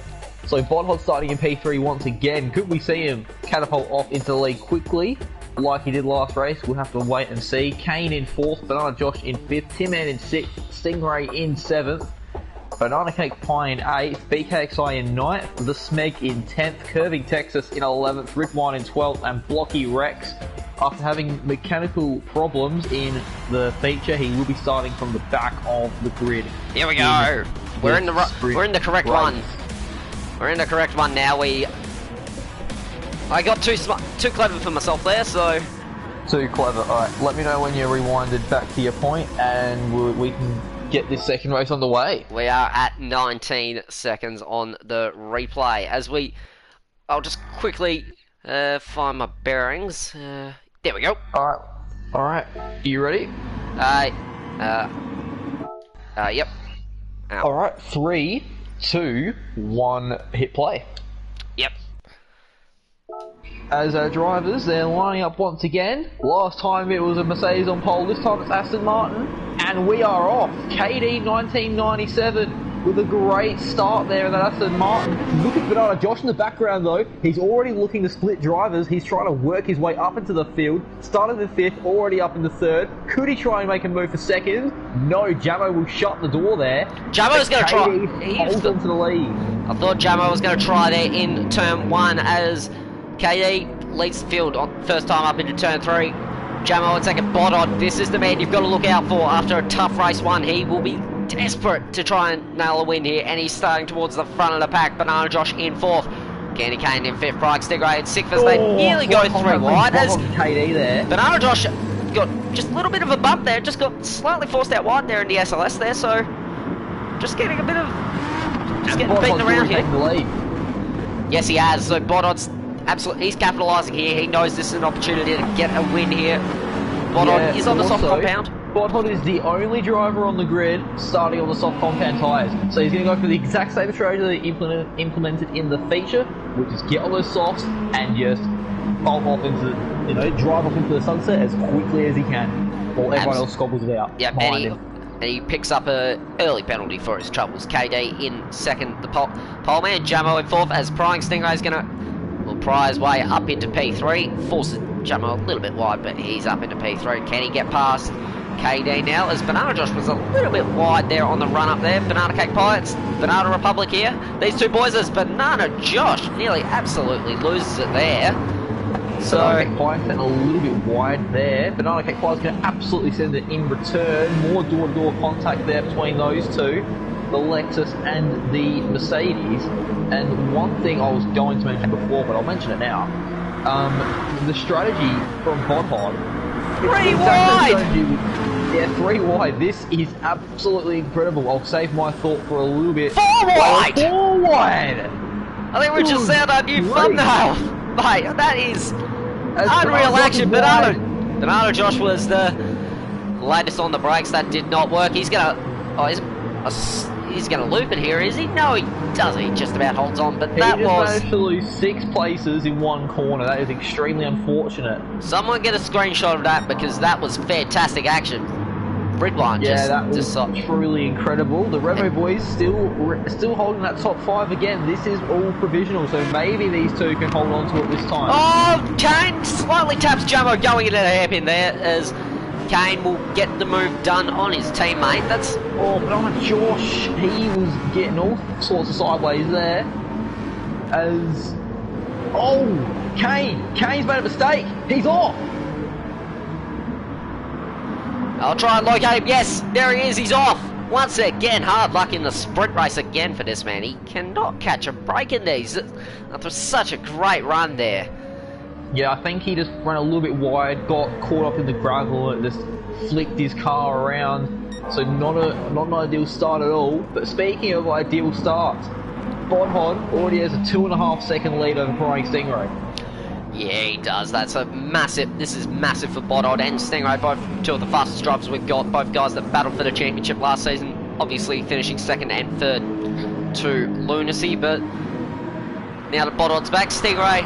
So Bodhod starting in P3 once again. Could we see him catapult off into the lead quickly, like he did last race? We'll have to wait and see. Kane in 4th, Banana Josh in 5th, Tim Man in 6th, Stingray in 7th, Banana Cake Pie in 8th, BKXI in 9th, The Smeg in 10th, Curving Texas in 11th, Ridwine in 12th, and Blocky Rex. After having mechanical problems in the feature, he will be starting from the back of the grid. Here we go. We're in the correct one. We're in the correct one now. I got too clever for myself there, so. Too clever. All right. Let me know when you're rewinded back to your point, and we can get this second race on the way. We are at 19 seconds on the replay. I'll just quickly find my bearings. There we go. All right. You ready? Yep. Ow. All right. 3, 2, 1. Hit play. Yep. As our drivers, they're lining up once again. Last time it was a Mercedes on pole. This time it's Aston Martin, and we are off. KD 1997 with a great start there in that Aston Martin. Look at Banana Josh in the background though. He's already looking to split drivers. He's trying to work his way up into the field. Started in 5th, already up in the 3rd. Could he try and make a move for 2nd? No, Jamo will shut the door there. Jamo's going to try. He holds on to the lead. I thought Jamo was going to try there in turn 1 as KD leads the field on first time up into turn 3. Jamo will take a Bodhod. This is the man you've got to look out for after a tough race 1. He will be desperate to try and nail a win here, and he's starting towards the front of the pack. Banana Josh in 4th, Candy Kane in 5th, Bright Stingray in 6th as they nearly go 3 wide. As KD there. Banana Josh got just a little bit of a bump there, just got slightly forced out wide there in the SLS there, so just getting a bit of getting beaten around here. Yes, he has. So Bodod's absolutely, he's capitalising here. He knows this is an opportunity to get a win here. Bodod is on the soft compound. Bodod is the only driver on the grid starting on the soft compound tyres. So he's going to go for the exact same strategy that he implemented in the feature, which is get on those softs and just bolt off into, drive off into the sunset as quickly as he can, while everyone else scobbles it out. Yep, and he picks up an early penalty for his troubles. KD in 2nd, the pole man. Jamo in 4th as Prying Stingray is going to pry his way up into P3. Forces Jamo a little bit wide, but he's up into P3. Can he get past KD now, as Banana Josh was a little bit wide there on the run up there. Banana Cake Pie, it's Banana Republic here. These two boys, as Banana Josh nearly absolutely loses it there. So Banana Cake Pie sent a little bit wide there. Banana Cake Pie is going to absolutely send it in return. More door-to-door contact there between those two, the Lexus and the Mercedes. And one thing I was going to mention before, but I'll mention it now. The strategy from Bodhod. 3 wide! Yeah, 3 wide. This is absolutely incredible. I'll save my thought for a little bit. 4 wide! 4 wide! I think we just found our new thumbnail. Mate, that is unreal action. Banana Josh was the latest on the brakes. That did not work. He's gonna he's gonna loop it here, is he? No, he doesn't. He just about holds on, but that was... He just managed to lose 6 places in one corner. That is extremely unfortunate. Someone get a screenshot of that, because that was fantastic action. Ridwan that was truly incredible. The Revo boys still holding that top 5 again. This is all provisional, so maybe these two can hold on to it this time. Oh, Kane slightly taps Jamo going into the hairpin there, as Kane will get the move done on his teammate. That's... Oh, but on Josh, he was getting all sorts of sideways there. As... Oh, Kane's made a mistake. He's off. I'll try and locate him. Yes, there he is. He's off. Once again, hard luck in the sprint race again for this man. He cannot catch a break in these. That was such a great run there. Yeah, I think he just ran a little bit wide, got caught up in the gravel, and just flicked his car around. So not an ideal start at all. But speaking of ideal starts, Bodhod already has a 2.5 second lead over Prying Stingray. Yeah, he does. This is massive for Bodhod and Stingray, both 2 of the fastest drivers we've got, both guys that battled for the championship last season, obviously finishing 2nd and 3rd to Lunacy, but now that Bodhod's back, Stingray,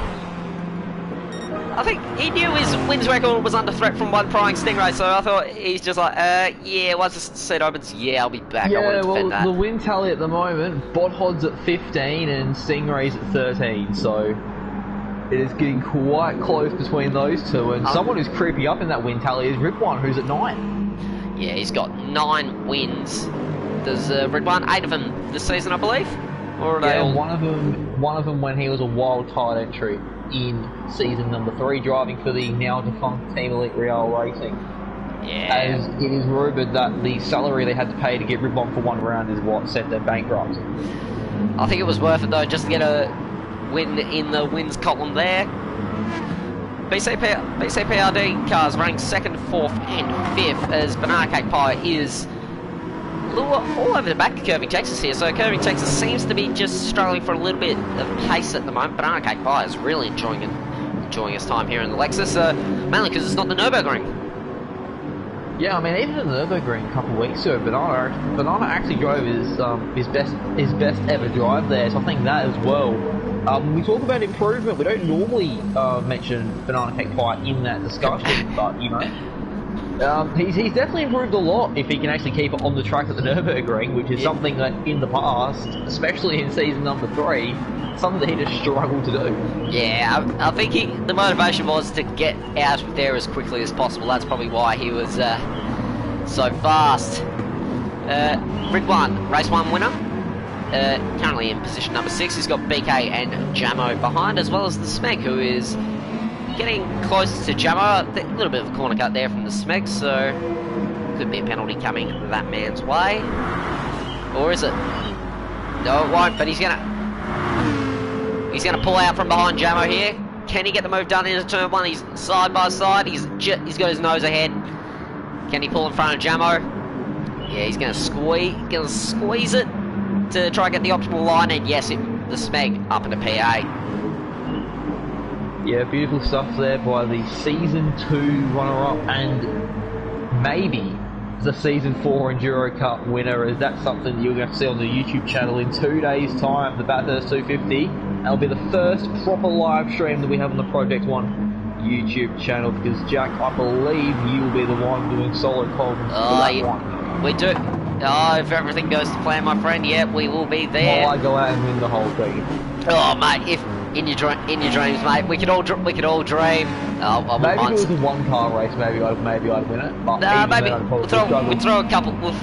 I think he knew his wins record was under threat from one prying Stingray, so I thought he's just like, yeah, once the seat opens, yeah, I'll be back. I want to defend that. The win tally at the moment, Bot Hod's at 15 and Stingray's at 13, so it is getting quite close between those two, and someone who's creeping up in that win tally is Ripwan, who's at 9. Yeah, he's got 9 wins. There's Ripwan, 8 of them this season, I believe? Or are they all... one of them when he was a wild card entry in season number 3, driving for the now defunct Team Elite Real Racing. Yeah. As it is rumoured that the salary they had to pay to get Ripon for one round is what sent them bankrupt. I think it was worth it though, just to get a win in the wins column there. BCPRD cars running 2nd, 4th and 5th as Banana Cake Pie is all over the back of Curving Texas here. So Curving Texas seems to be just struggling for a little bit of pace at the moment. Banana Cake Pie is really enjoying his time here in the Lexus, mainly because it's not the Nürburgring. Yeah, I mean, even in the Nürburgring a couple of weeks ago, Banana actually drove his best ever drive there. So I think that as well. When we talk about improvement, we don't normally mention Banana Cake Pie in that discussion, but you know, he's definitely improved a lot if he can actually keep it on the track at the Nürburgring, which is something that in the past, especially in season number 3, something that he just struggled to do. Yeah, I think the motivation was to get out of there as quickly as possible. That's probably why he was so fast. Ridwan, race 1 winner. Currently in position number 6. He's got BK and Jamo behind, as well as the Smeg, who is getting close to Jamo. A little bit of a corner cut there from the Smeg, so could be a penalty coming that man's way. Or is it? No, it won't, but he's gonna pull out from behind Jamo here. Can he get the move done into turn 1? He's side by side. He's got his nose ahead. Can he pull in front of Jamo? Yeah, he's gonna squeeze it to try and get the optimal line, and yes, the Smeg up into PA. Yeah, beautiful stuff there by the Season 2 runner-up, and maybe the Season 4 Enduro Cup winner, as that's something that you're going to see on the YouTube channel in 2 days' time, the Bathurst 250. That'll be the first proper live stream that we have on the Project 1 YouTube channel, because Jack, I believe you will be the one doing solo comms for that one. We do. Oh, if everything goes to plan, my friend, yeah, we will be there. Well, I go out and win the whole thing. Oh, mate, if in your dreams, mate, we could all dream. Maybe if it was a one-car race, maybe I'd win it. But nah, maybe we'll throw a couple of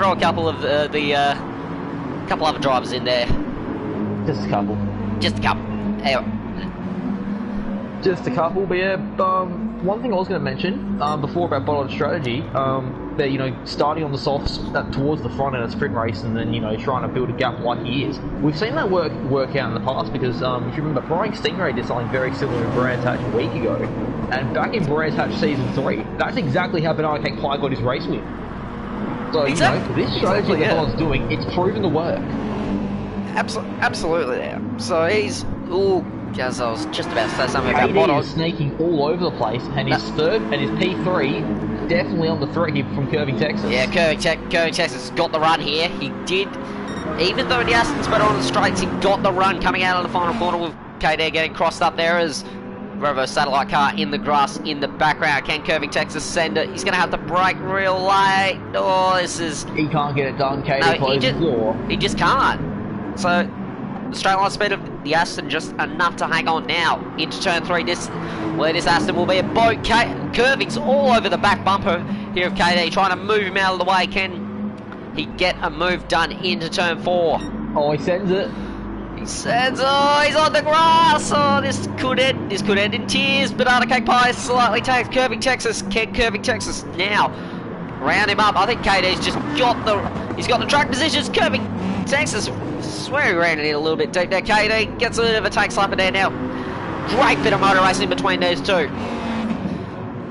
couple other drivers in there. Just a couple. Anyway. Just a couple, but yeah, one thing I was going to mention before about bottle strategy, that, you know, starting on the softs towards the front in a sprint race, and then, you know, trying to build a gap like he is. We've seen that work out in the past, because if you remember, Brian Stingray did something very similar in Brands Hatch a week ago, and back in Brands Hatch Season 3, that's exactly how Banana Cake Pie got his race win. So, exactly. You know, this strategy that Bot's doing, it's proven to work. Absolutely there. So he's... Ooh, as I was just about to say something about Botto. Is snaking all over the place, and his third and his P3 definitely on the threat here from Curving Texas. Yeah, Curving Texas got the run here. He did, even though the Aston's better on the straights, he got the run coming out of the final corner with KD getting crossed up there as Revo satellite car in the grass in the background. Can Curving Texas send it? He's going to have to brake real late. Oh, this is... He can't get it done. KD closes the door. He just can't. So... the straight line speed of the Aston just enough to hang on now into turn 3. This Aston will be a boat. Curving's all over the back bumper here of KD, trying to move him out of the way. Can he get a move done into turn 4? Oh, he sends it. He sends. Oh, he's on the grass. Oh, this could end in tears. Banana Cake Pie slightly takes Curving Texas. Can Curving Texas now round him up? I think KD's just got the track positions. Curving Texas, swear he ran it in a little bit deep there. KD gets a bit of a take slapper there now. Great bit of motor racing between these two.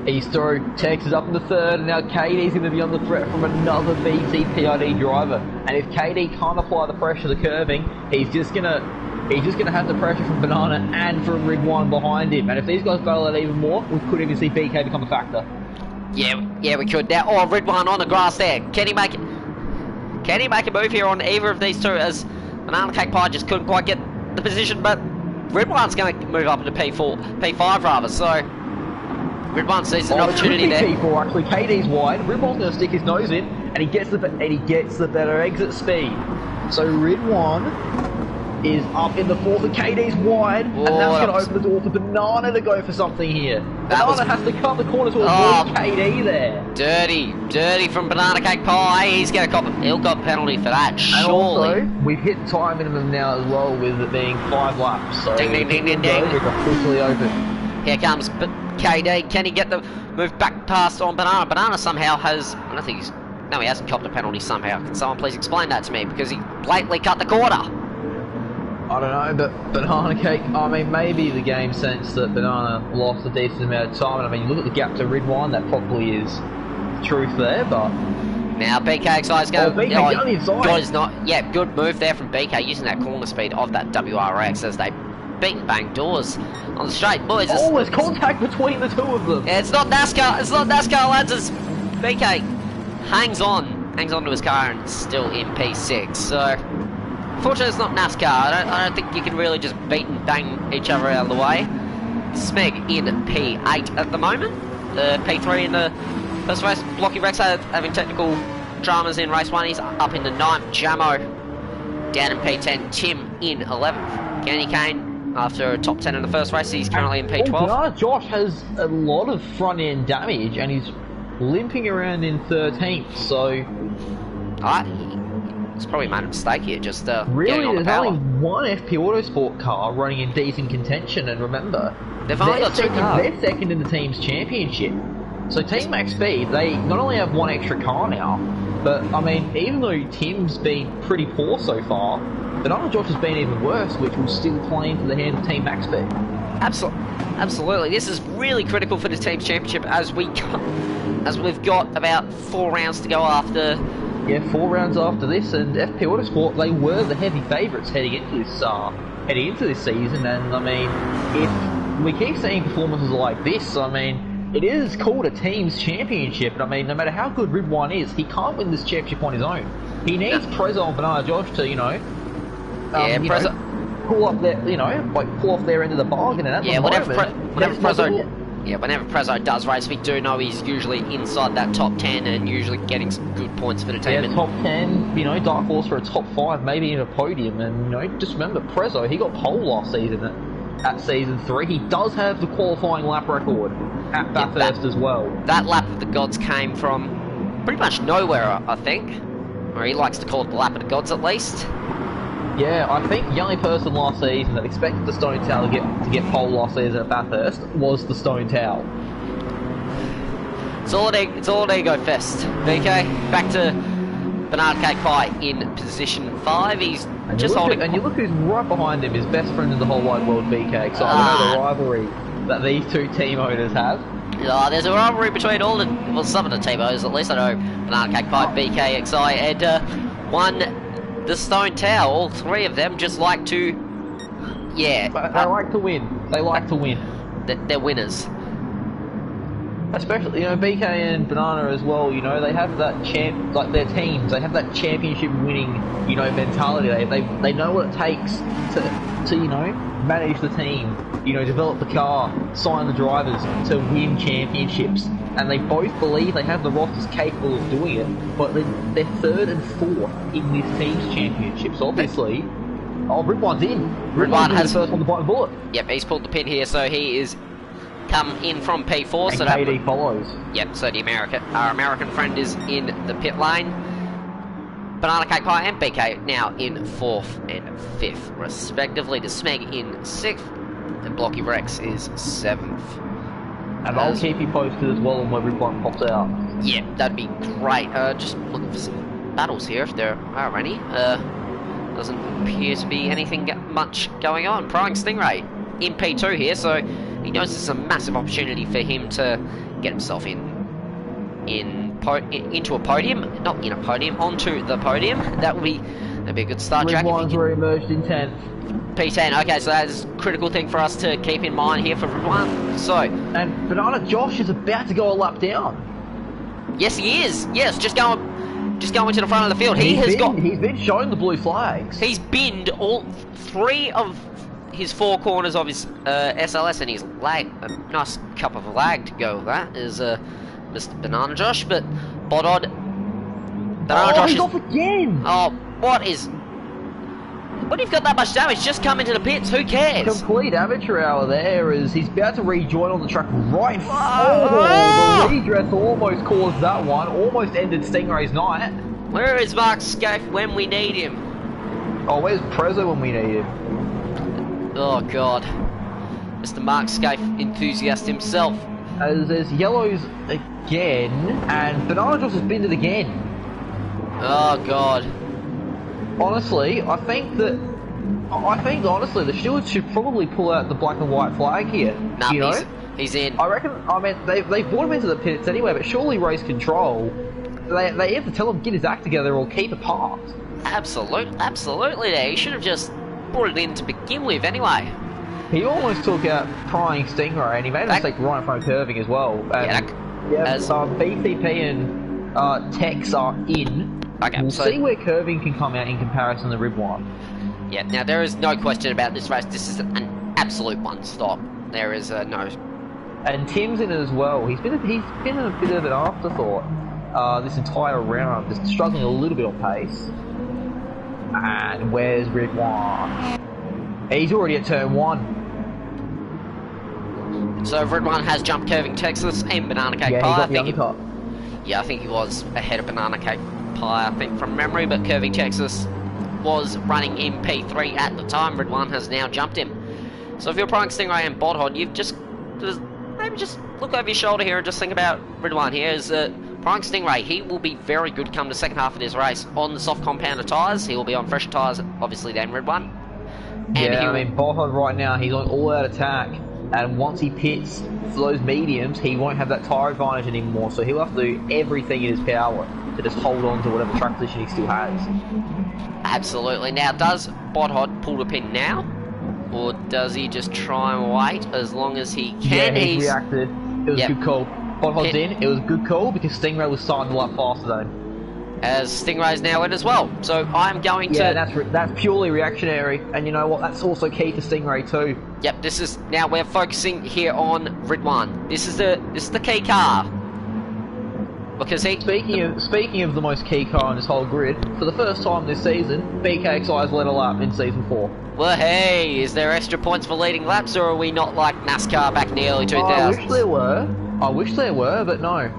He's through. Texas up in the 3rd, and now KD's going to be on the threat from another BCPID driver. And if KD can't apply the pressure to Curving, he's just gonna have the pressure from Banana and from Ridwan behind him. And if these guys battle that even more, we could even see BK become a factor. Yeah, we could. Now, oh, Ridwan on the grass there. Can he make it? Can he make a move here on either of these two, as Banana Cake Pie just couldn't quite get the position, but Ridwan's going to move up into P5 rather, so Ridwan sees an opportunity there. People actually, KD's wide. Ridwan's going to stick his nose in, and he gets the better exit speed. So Ridwan is up in the fourth, and KD's wide, and that's going to open the door for Banana to go for something here. Banana has to cut the corner to avoid KD there. Dirty from Banana Cake Pie. He's going to cop he'll cop a penalty for that, surely. And also, we've hit time minimum now as well, with it being 5 laps. So ding, ding, ding, ding, ding. We're quickly open. Here comes KD. Can he get the move back past on Banana? Banana somehow has, I don't think he's, no, he hasn't copped a penalty somehow. Can someone please explain that to me? Because he blatantly cut the corner. I don't know, but Banana Cake, I mean, maybe the game sense that Banana lost a decent amount of time, and I mean, you look at the gap to Ridwan, that probably is truth there, but... Now BKXI's going... BK got on the inside. Yeah, good move there from BK, using that corner speed of that WRX as they beat and bang doors on the straight. Boys, there's contact between the two of them. Yeah, it's not NASCAR, lads, it's BK hangs on to his car and still in P6, so... Fortunately, it's not NASCAR. I don't think you can really just beat and bang each other out of the way. Smeg in P8 at the moment. P3 in the first race. Blocky Rex having technical dramas in race 1. He's up in the 9th. Jamo down in P10. Tim in 11th. Candy Kane, after a top 10 in the first race, he's currently in P12. Banana Josh has a lot of front end damage, and he's limping around in 13th, so... He's probably made a mistake here, just really, there's only one FP Autosport car running in decent contention, and remember, they've only got 2 cars. They're second in the team's championship. So Team Max Speed, they not only have 1 extra car now, but I mean, even though Tim's been pretty poor so far, Banana Josh has been even worse, which will still play into the hand of Team Max Speed. Absolutely. This is really critical for the team's championship as we've got about 4 rounds to go after. Yeah, 4 rounds after this, and FP Autosport, they were the heavy favourites heading into this season, and I mean, if we keep seeing performances like this, I mean, it is called a team's championship, and I mean, no matter how good Ridwan is, he can't win this championship on his own. He needs Prezzo and Banana Josh to, pull up their, pull off their end of the bargain, and at the moment, whenever Prezzo does race, we do know he's usually inside that top 10 and usually getting some good points for the team. Yeah, top 10, dark horse for a top 5, maybe in a podium. And, just remember, Prezzo, he got pole last season at season 3. He does have the qualifying lap record at Bathurst as well. That lap of the gods came from pretty much nowhere, I think. Or he likes to call it the lap of the gods, at least. Yeah, I think the only person last season that expected the Stone Towel to get pole last season at Bathurst was the Stone Towel. It's all an ego fest. BK, back to Banana Cake Pie in position 5. He's just holding... And you look who's right behind him, his best friend in the whole wide world, BK. So I know the rivalry that these two team owners have. There's a rivalry between some of the team owners, at least I know Banana Cake Pie, BKXI, and the Stone Tower. All 3 of them just like to... Yeah. They like to win. They like to win. They're winners. Especially, BK and Banana as well, they have that their teams, they have that championship winning, mentality. They know what it takes to manage the team, develop the car, sign the drivers to win championships. And they both believe they have the rosters capable of doing it, but they're 3rd and 4th in this team's championship. So obviously, Ridwan's in. Ridwan has the first one to bite the bullet. Yep, he's pulled the pin here, so he is come in from P4. And so KD follows. Yep, so our American friend is in the pit lane. Banana Cake Pie and BK now in 4th and 5th, respectively. To Smeg in 6th, and Blocky Rex is 7th. And I'll keep you posted as well on where Ridwan pops out. Yeah, that'd be great. Just looking for some battles here, if there are any. Doesn't appear to be anything much going on. Prying Stingray in P2 here, so he knows this is a massive opportunity for him to get himself into a podium, not in a podium, onto the podium. That'd be a good start, Jack. Ridwan's re-emerged in 10th. P10, okay, so that is a critical thing for us to keep in mind here for Ridwan. So, and Banana Josh is about to go a lap down. Yes, he is. Yes, just going to the front of the field. He's been shown the blue flags. He's binned all 3 of his 4 corners of his SLS, and his lag, a nice cup of lag to go with that is Mr. Banana Josh, but Bodod. Banana Josh he's is, off again! oh, what is? When you've got that much damage, just come into the pits. Who cares? Complete amateur hour there as he's about to rejoin on the track right. Oh, the redress almost caused that one. Almost ended Stingray's night. Where is Mark Scaife when we need him? Oh, where's Prezzo when we need him? Oh God, Mr. Mark Scaife enthusiast himself. As there's yellows again, and Banana Josh has binned it again. Oh God. Honestly, I think honestly the Stewards should probably pull out the black and white flag here. Nah, you know? he's in. I reckon. I mean, they brought him into the pits anyway, but surely race control. They have to tell him get his act together or keep apart. Absolutely. There, he should have just brought it in to begin with, anyway. He almost took out Prying Stingray, and he made a mistake right in front of Curving as well. BCP and Tex are in. Okay, we'll see where Curving can come out in comparison to Ribwan. Yeah, now there is no question about this race. This is an absolute one-stop. There is no. And Tim's in it as well. He's been a bit of an afterthought this entire round, just struggling a little bit on pace. And where's Ribwan? He's already at turn 1. So Ribwan has jumped Curving Texas and Banana Cake Pie. I think he was ahead of Banana Cake Pie, I think, from memory, but Curving Texas was running in P3 at the time. Ribwan has now jumped him. So if you're Prying Stingray and Bodhod, you've maybe just look over your shoulder here and just think about Ribwan here. Is Prying Stingray, he will be very good come the second half of this race on the soft compounder tyres. He will be on fresher tyres, obviously, than Ribwan. Yeah, I mean, Bodhod right now, he's on all-out attack, and once he pits for those mediums, he won't have that tyre advantage anymore, so he'll have to do everything in his power to just hold on to whatever track position he still has. Absolutely. Now, does Bodhod pull the pin now? Or does he just try and wait as long as he can? Yeah, he's reacted. It was a good call. Bodhod's in. It was a good call because Stingray was starting a lot faster though. As Stingray's now in as well. So I'm going to... Yeah, that's purely reactionary. And you know what? That's also key to Stingray too. Yep, this is... Now we're focusing here on Ridwan. This is the key car. Because he... Speaking of the most key car in this whole grid, for the first time this season, BKXI has led a lap in Season 4. Well, hey, is there extra points for leading laps, or are we not like NASCAR back in the early 2000s? I wish there were, but no.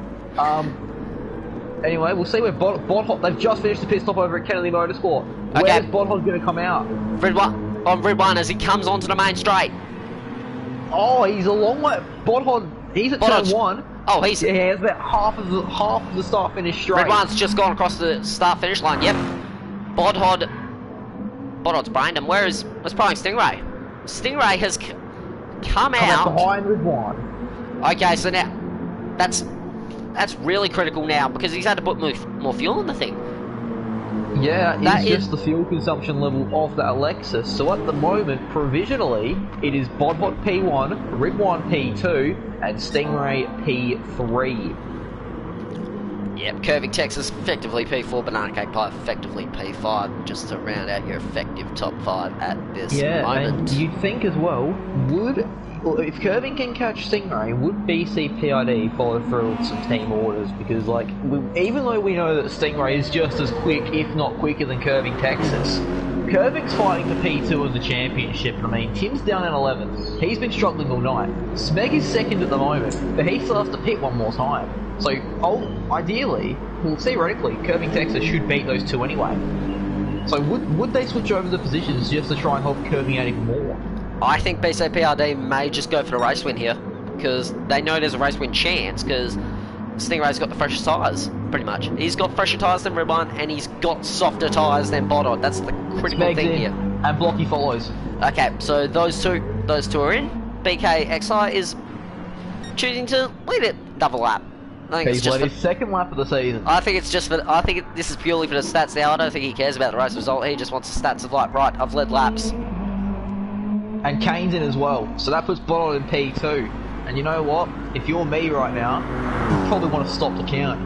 Anyway, we'll see where Bodhod... They've just finished the pit stop over at Kennedy Motorsport. Where's Bodhod going to come out? Ridwan as he comes onto the main straight. Oh, he's a long way... Bodhod, he's at turn 1. Oh, he's... Yeah, he has about half of the start-finish straight. Ridwan's just gone across the start-finish line, yep. Bodhod's brained him. Where's Prying Stingray? Stingray has come out behind Ridwan. Okay, so now that's really critical now because he's had to put more fuel in the thing. Yeah, it's just the fuel consumption level of that Lexus. So at the moment, provisionally, it is Bodhod P1, Ridwan P2, and Stingray P3. Yep, Curving Texas effectively P4, Banana Cake Pie effectively P5, just to round out your effective top 5 at this moment. And you'd think as well, if Curving can catch Stingray, would BCPID follow through with some team orders? Because, like, even though we know that Stingray is just as quick, if not quicker, than Curving Texas, Curving's fighting for P2 in the championship. I mean, Tim's down in 11th. He's been struggling all night. Smeg is second at the moment, but he still has to pit one more time. So, ideally, well, theoretically, Curving Texas should beat those two anyway. So would they switch over the positions just to try and help Curving out even more? I think BCPRD may just go for the race win here, because they know there's a race win chance, because Stingray's got the fresher tyres, pretty much. He's got fresher tyres than Ridwan, and he's got softer tyres than Bodod. That's the critical thing here. And Blocky follows. Okay, so those two are in. BKXI is choosing to lead it double lap. I think he's led his second lap of the season. I think it's just for... this is purely for the stats now. I don't think he cares about the race result. He just wants the stats of like, right, I've led laps. And Kane's in as well, so that puts Bodod in P2. And you know what? If you're me right now, you probably want to stop the count.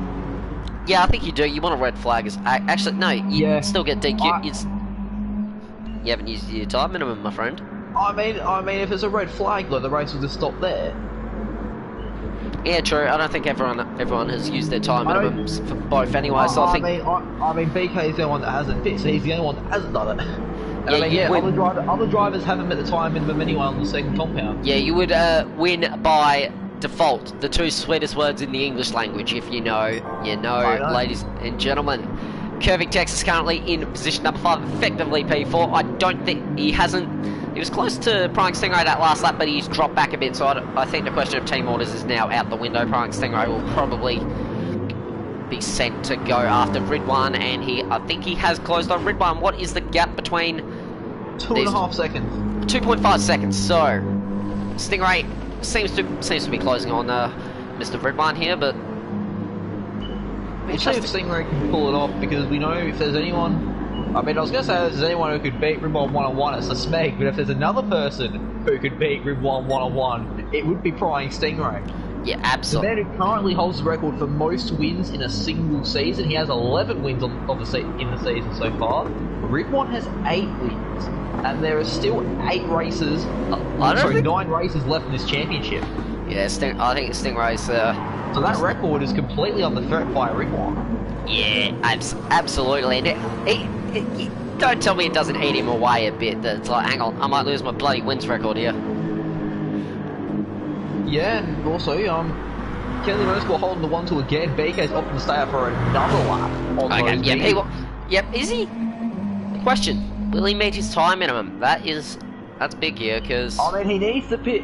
Yeah, I think you do. You want a red flag. Actually, no, you still get DQ. You haven't used your time minimum, my friend. I mean, if it's a red flag, though, the race will just stop there. Yeah, true. I don't think everyone has used their time minimums for both anyway. So I think. I mean, BK is the only one that hasn't fit, so he's the only one that hasn't done it. And Yeah, other drivers haven't met the time minimum anyway on the second compound. Yeah, you would win by default. The two sweetest words in the English language, if you know, you know, ladies and gentlemen. Curving Texas currently in position number 5, effectively P4. I don't think he was close to Prying Stingray that last lap, but he's dropped back a bit, so I think the question of team orders is now out the window. Prying Stingray will probably be sent to go after Ridwan, and I think he has closed on Ridwan. What is the gap between 2.5 seconds? 2.5 seconds, so Stingray seems to be closing on Mr. Ridwan here, but we'll see if Stingray can pull it off, because we know if there's anyone... I mean, I was going to say if there's anyone who could beat Ridwan one-on-one, it's the Smeg, but if there's another person who could beat Ridwan one-on-one, it would be Prying Stingray. Yeah, absolutely. The man who currently holds the record for most wins in a single season. He has 11 wins in the season so far. Ridwan has 8 wins, and there are still 9 races left in this championship. Yeah, I think Stingray's... So that record is completely under threat by Ridwan. Yeah, absolutely. And don't tell me it doesn't eat him away a bit. That it's like, hang on, I might lose my bloody wins record here. Yeah, and also, Kelly Motorsport holding the 1-2 again. BK's opting to stay up for another lap on those Yep, is he? Question, will he meet his time minimum? That's big here, because... I mean, he needs to pit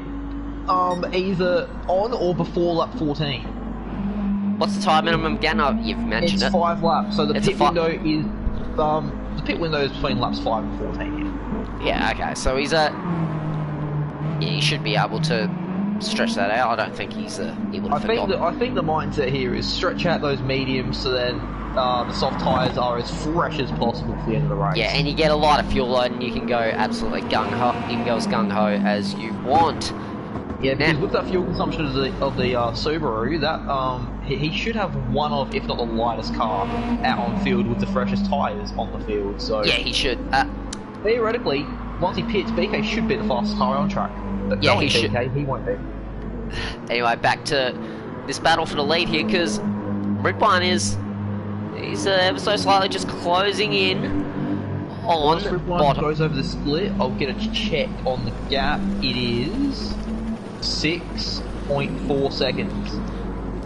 either on or before lap 14. What's the time minimum again? Oh, you've mentioned it's 5 laps, so the pit window is between laps 5 and 14. Yeah, okay, so he's he should be able to stretch that out. I don't think he would have forgotten. I think the mindset here is stretch out those mediums so then the soft tyres are as fresh as possible for the end of the race. Yeah, and you get a lot of fuel load and you can go absolutely gung-ho. You can go as gung-ho as you want. Yeah, because with that fuel consumption of the Subaru, that he should have one of, if not the lightest car out on field with the freshest tyres on the field. So yeah, he should. Theoretically, once he pits, BK should be the fastest car on track. But yeah, he should. BK, he won't be. Anyway, back to this battle for the lead here, because Ridwan he's ever so slightly just closing in on Once Ridwan bottom. Goes over the split, I'll get a check on the gap. It is 6.4 seconds.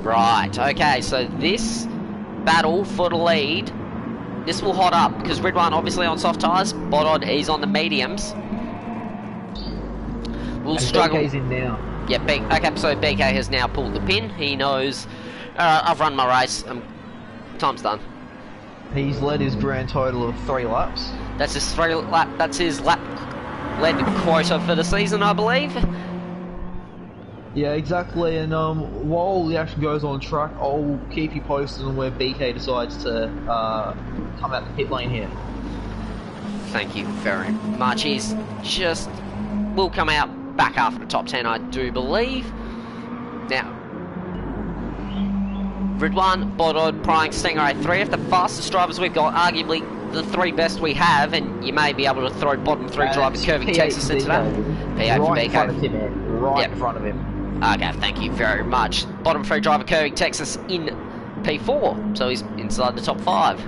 Right, okay, so this battle for the lead, this will hot up, because Ridwan obviously on soft tyres, Bodod, he's on the mediums. We'll struggle. BK's in now. Yeah, okay, so BK has now pulled the pin. He knows, I've run my race, time's done. He's led his grand total of 3 laps. That's his lap led quota for the season, I believe. Yeah, exactly, and while the action goes on track, I'll keep you posted on where BK decides to come out the pit lane here. Thank you very much. He's will come out back after the top 10, I do believe. Now, Ridwan, Bodod, Prying Stingray, 3 of the fastest drivers we've got, arguably the 3 best we have, and you may be able to throw bottom 3 drivers Curving Texas into that. P8 for BK. In front of him, right in front of him. Okay, thank you very much. Bottom 3 driver Curving Texas in P4, so he's inside the top 5.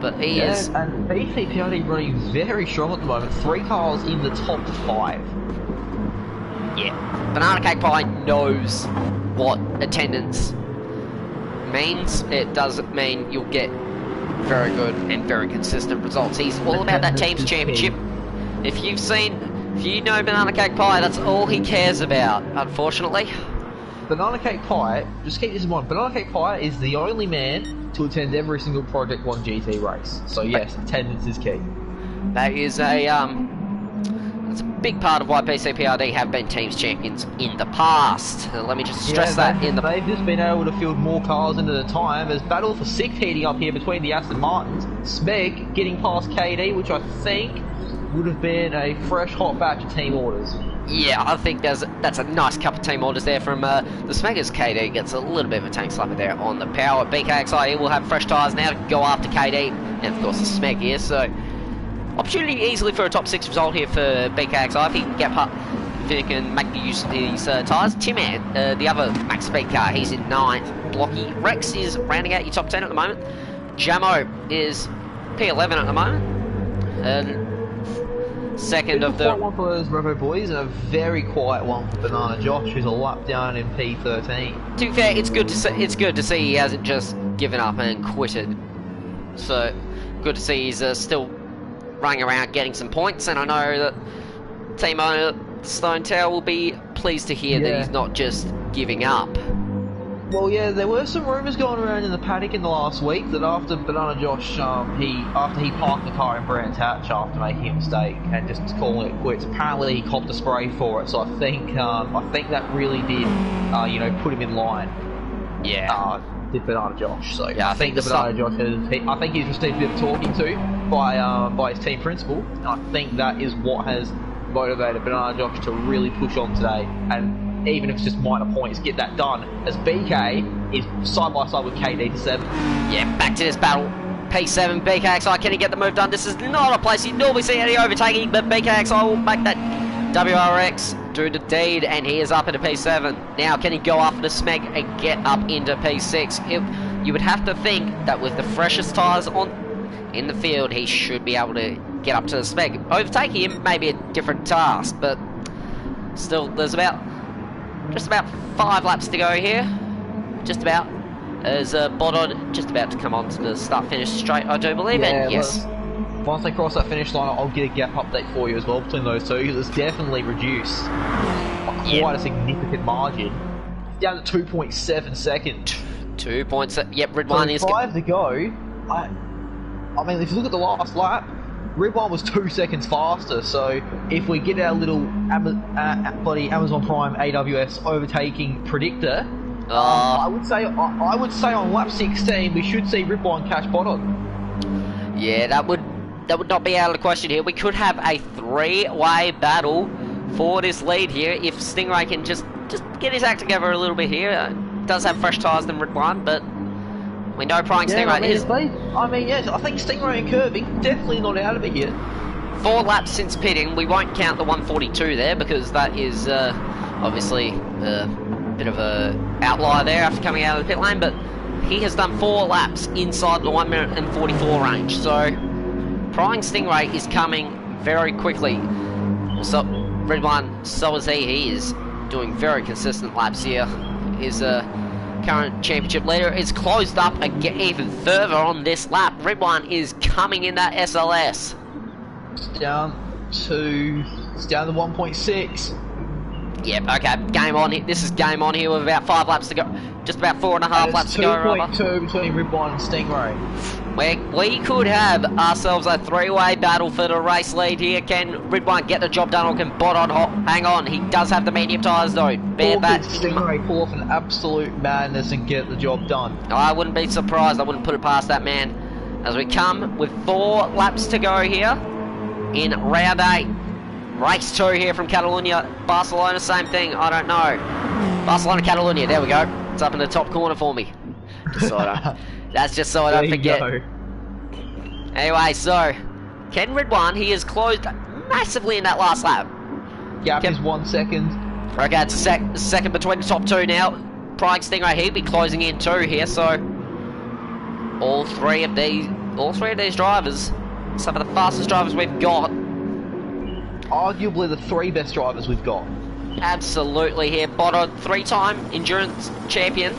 But he is... and BCPRD running very strong at the moment. 3 cars in the top 5. Yeah. Banana Cake Pie knows what attendance means. It doesn't mean you'll get very good and very consistent results. He's all about that team's championship. If you know Banana Cake Pie, that's all he cares about, unfortunately. Banana Cake Pie, just keep this in mind, Banana Cake Pie is the only man to attend every single Project 1 GT race. So yes, attendance is key. That is that's a big part of why PCPRD have been teams champions in the past. Let me just stress that in the... They've just been able to field more cars into the time. There's battle for 6th heating up here between the Aston Martins. Smeg getting past KD, which I think would have been a fresh hot batch of team orders. Yeah, I think that's a nice couple of team orders there from the Smeggers. KD gets a little bit of a tank slapper there on the power. BKXI will have fresh tyres now to go after KD, and of course the Smeg here, so Opportunity easily for a top 6 result here for BKXI if he can get if he can make the use of these tyres. Tim-Man, the other max speed car, he's in 9th. Blocky. Rex is rounding out your top 10 at the moment. Jamo is P11 at the moment. And second of the... Quiet one for those Revo boys, and a very quiet one for Banana Josh, who's a lap down in P13. To be fair, it's good to see he hasn't just given up and quitted. So, good to see he's still running around getting some points, and I know that team owner Stone Tower will be pleased to hear that he's not just giving up. Well, yeah, there were some rumours going around in the paddock in the last week that after Banana Josh, after he parked the car in Brands Hatch after making a mistake and just calling it quits, apparently he copped a spray for it. So I think that really did, put him in line. Yeah. Did Banana Josh? So yeah, I think that Banana Josh I think he's received a bit of talking to by his team principal, and I think that is what has motivated Banana Josh to really push on today. And even if it's just minor points, get that done, as BK is side by side with KD to 7. Yeah, back to this battle. P7, BKXI, can he get the move done? This is not a place you normally see any overtaking, but BKXI will make that WRX do the deed, and he is up into P7. Now, can he go after the Smeg and get up into P6? You would have to think that with the freshest tyres in the field, he should be able to get up to the Smeg. Overtaking him may be a different task, but still, there's just about 5 laps to go here. Just about. As Bodod just about to come on to the start-finish straight, I do believe. Yeah, and yes. Once they cross that finish line, I'll get a gap update for you as well between those two, because it's definitely reduced quite a significant margin. Down to 2.7 seconds. 2.7. Yep, Ridwan is... 5 to go. I mean, if you look at the last lap, Ridwan was 2 seconds faster, so if we get our little bloody Amazon Prime AWS overtaking predictor, I would say on lap 16 we should see Ridwan catch Bodod. Yeah, that would not be out of the question here. We could have a 3-way battle for this lead here if Stingray can just get his act together a little bit here. Does have fresh tyres than Ridwan, but we know Prying Stingray is... yes, I think Stingray and Curving definitely not out of it yet. 4 laps since pitting. We won't count the 142 there because that is obviously a bit of a outlier there after coming out of the pit lane, but he has done 4 laps inside the 1 minute and 44 range. So Prying Stingray is coming very quickly. So Ridwan, so is he. He is doing very consistent laps here. His current championship leader is closed up and get even further on this lap. Ridwan is coming in that SLS. It's down to 1.6. Yep, okay, game on here. This is game on here with about 5 laps to go. Just about 4.5 laps to go. 2.2 between Ridwan and Stingray. We could have ourselves a 3-way battle for the race lead here. Can Ridwan get the job done, or can Bodod hang on? He does have the medium tyres though. Bear that. Stingray pull off an absolute madness and get the job done. I wouldn't be surprised. I wouldn't put it past that man. As we come with 4 laps to go here in round 8. Race 2 here from Catalunya. Barcelona, same thing, I don't know. Barcelona, Catalunya, there we go. It's up in the top corner for me. That's just so I don't forget. Anyway, so, Ken Ridwan, he is closed massively in that last lap. Gap is 1 second. Okay, it's a second between the top 2 now. Prying Stingray, he'll be closing in 2 here, so all three of these drivers, some of the fastest drivers we've got. Arguably the 3 best drivers we've got. Absolutely here. Bodod, 3-time endurance champion.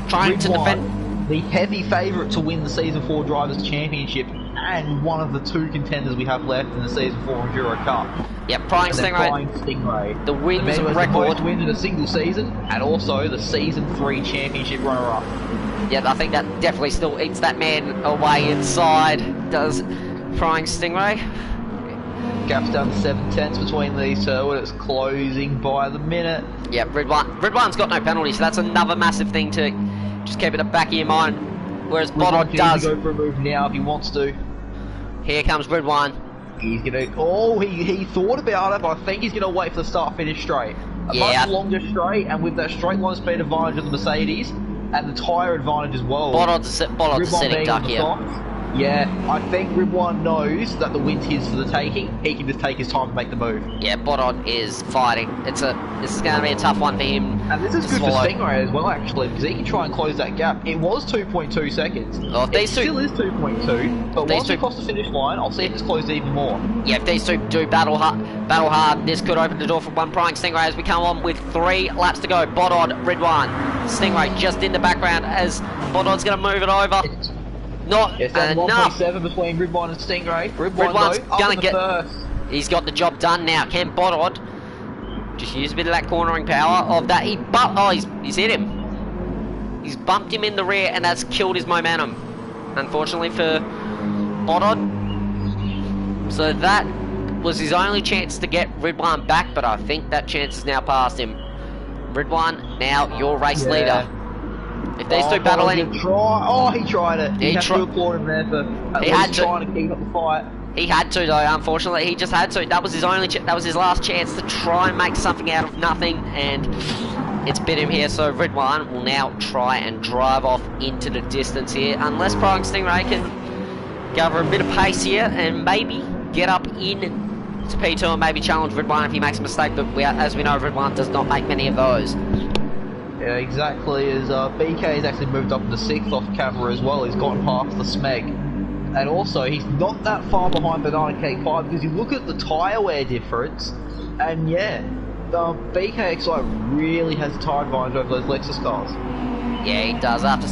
Trying to defend. The heavy favourite to win the Season 4 Drivers' Championship, and one of the 2 contenders we have left in the Season 4 Enduro Cup. Yep, Prying Stingray. The wins record. The most wins in a single season, and also the Season 3 Championship runner-up. Yeah, I think that definitely still eats that man away inside. Does Prying Stingray. Gap's down to 7/10 between these two, and it's closing by the minute. Yeah, Ridwan's got no penalty, so that's another massive thing to just keep in the back of your mind. Whereas Bodod does go for a move now if he wants to. Here comes Ridwan. He's gonna. Oh, he thought about it, but I think he's gonna wait for the start-finish straight. A much longer straight, and with that straight line speed advantage of the Mercedes and the tyre advantage as well. Bodod's a sitting duck here. Yeah, I think Ridwan knows that the win's his for the taking. He can just take his time to make the move. Yeah, Bodon is fighting. This is going to be a tough one for him. And this is to good swallow. for Stingray as well, actually, because he can try and close that gap. It was 2.2 seconds. Well, if It these two, still is 2.2, but once we cross the finish line, I'll see if it's closed even more. yeah, if these two do battle hard, this could open the door for one prying Stingray as we come on with 3 laps to go. Bodon, Ridwan, Stingray just in the background as Bodon's going to move it over. Not Yes, enough. 1.7 between Ridwan and Stingray. Ridwan's though, gonna up in get. the first. He's got the job done now. Can Bodon just use a bit of that cornering power of that? He's hit him. He's bumped him in the rear, and that's killed his momentum. Unfortunately for Bodon. So that was his only chance to get Ridwan back, but I think that chance is now past him. Ridwan, now your race leader. If these two battle any... He tried it. He had to applaud him there for at least trying to keep up the fight. He had to though, unfortunately. He just had to. That was his only that was his last chance to try and make something out of nothing, and it's bit him here. So Ridwan will now try and drive off into the distance here, unless Prying Stingray can gather a bit of pace here and maybe get up in to P2 and maybe challenge Ridwan if he makes a mistake, but as we know, Ridwan does not make many of those. Yeah, exactly, as BK has actually moved up to 6th off camera as well. He's gotten past the Smeg. And also, he's not that far behind Banana Cake 5 because you look at the tyre wear difference, and yeah, BKXI really has a tyre advantage over those Lexus cars. Yeah, he does. After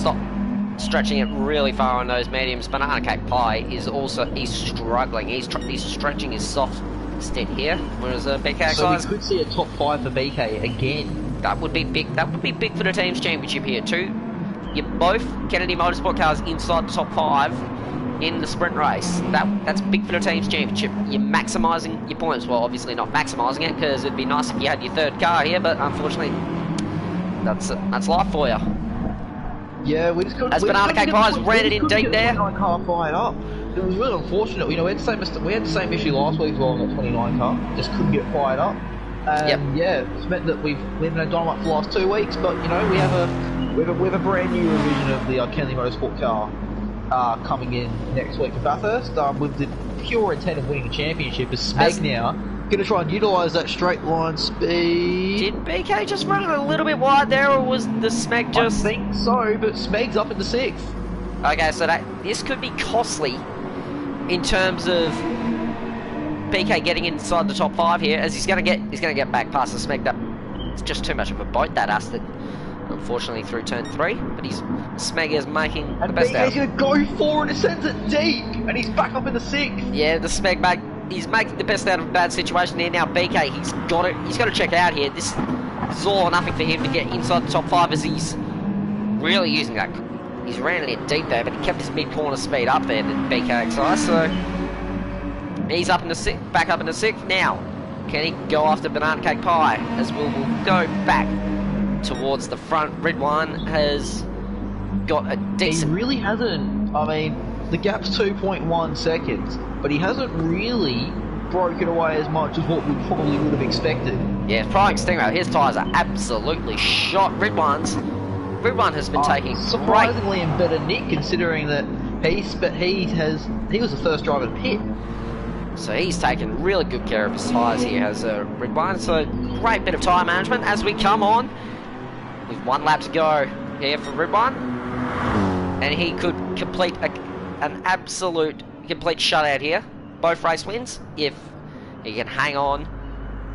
stretching it really far on those mediums, Banana Cake Pie is also, he's struggling. He's stretching his soft stint here, whereas BKXI... So we could see a top 5 for BK again. That would be big. That would be big for the team's championship here too. You're both Kennedy Motorsport cars inside the top 5 in the sprint race. That's big for the team's championship. You're maximising your points. Well, obviously not maximising it because it'd be nice if you had your 3rd car here, but unfortunately, that's life for you. Yeah, we just couldn't. As Banana Cake Pies ran it in deep there. Car fired up. It was really unfortunate. You know, we had the same issue last week as well on the 29 car. Just couldn't get fired up. Yeah, it's meant that we've been a dynamite for the last 2 weeks, but you know we have a brand new revision of the Kennedy Motorsport car coming in next week for Bathurst with the pure intent of winning the championship. Is Smeg now going to try and utilise that straight line speed? Did BK just run it a little bit wide there, or was the Smeg just? I think so, but Smeg's up in the 6th. Okay, so this could be costly in terms of BK getting inside the top 5 here, as he's gonna get back past the Smeg. It's just too much of a boat, that Aston, unfortunately, through turn 3. But Smeg is making the best out of it. And BK's gonna go forward and sends it deep, and he's back up in the 6th. Yeah, the Smeg he's making the best out of a bad situation here. Now BK, he's got to check out here. This is all or nothing for him to get inside the top 5, as he's really using that. He's ran it deep there, but he kept his mid-corner speed up there, the BKXI. So he's up in the back up in the 6th now. Can he go after Banana Cake Pie? As we'll go back towards the front. Ridwan has got a decent... He really hasn't. I mean, the gap's 2.1 seconds, but he hasn't really broken away as much as what we probably would have expected. Yeah, Prying Stingray, his tyres are absolutely shot. Ridwan has been taking surprisingly in better nick, considering that he was the first driver to pit. So he's taken really good care of his tyres here, has Ridwan. So great bit of tyre management as we come on with 1 lap to go here for Ridwan, and he could complete an absolute complete shutout here. Both race wins if he can hang on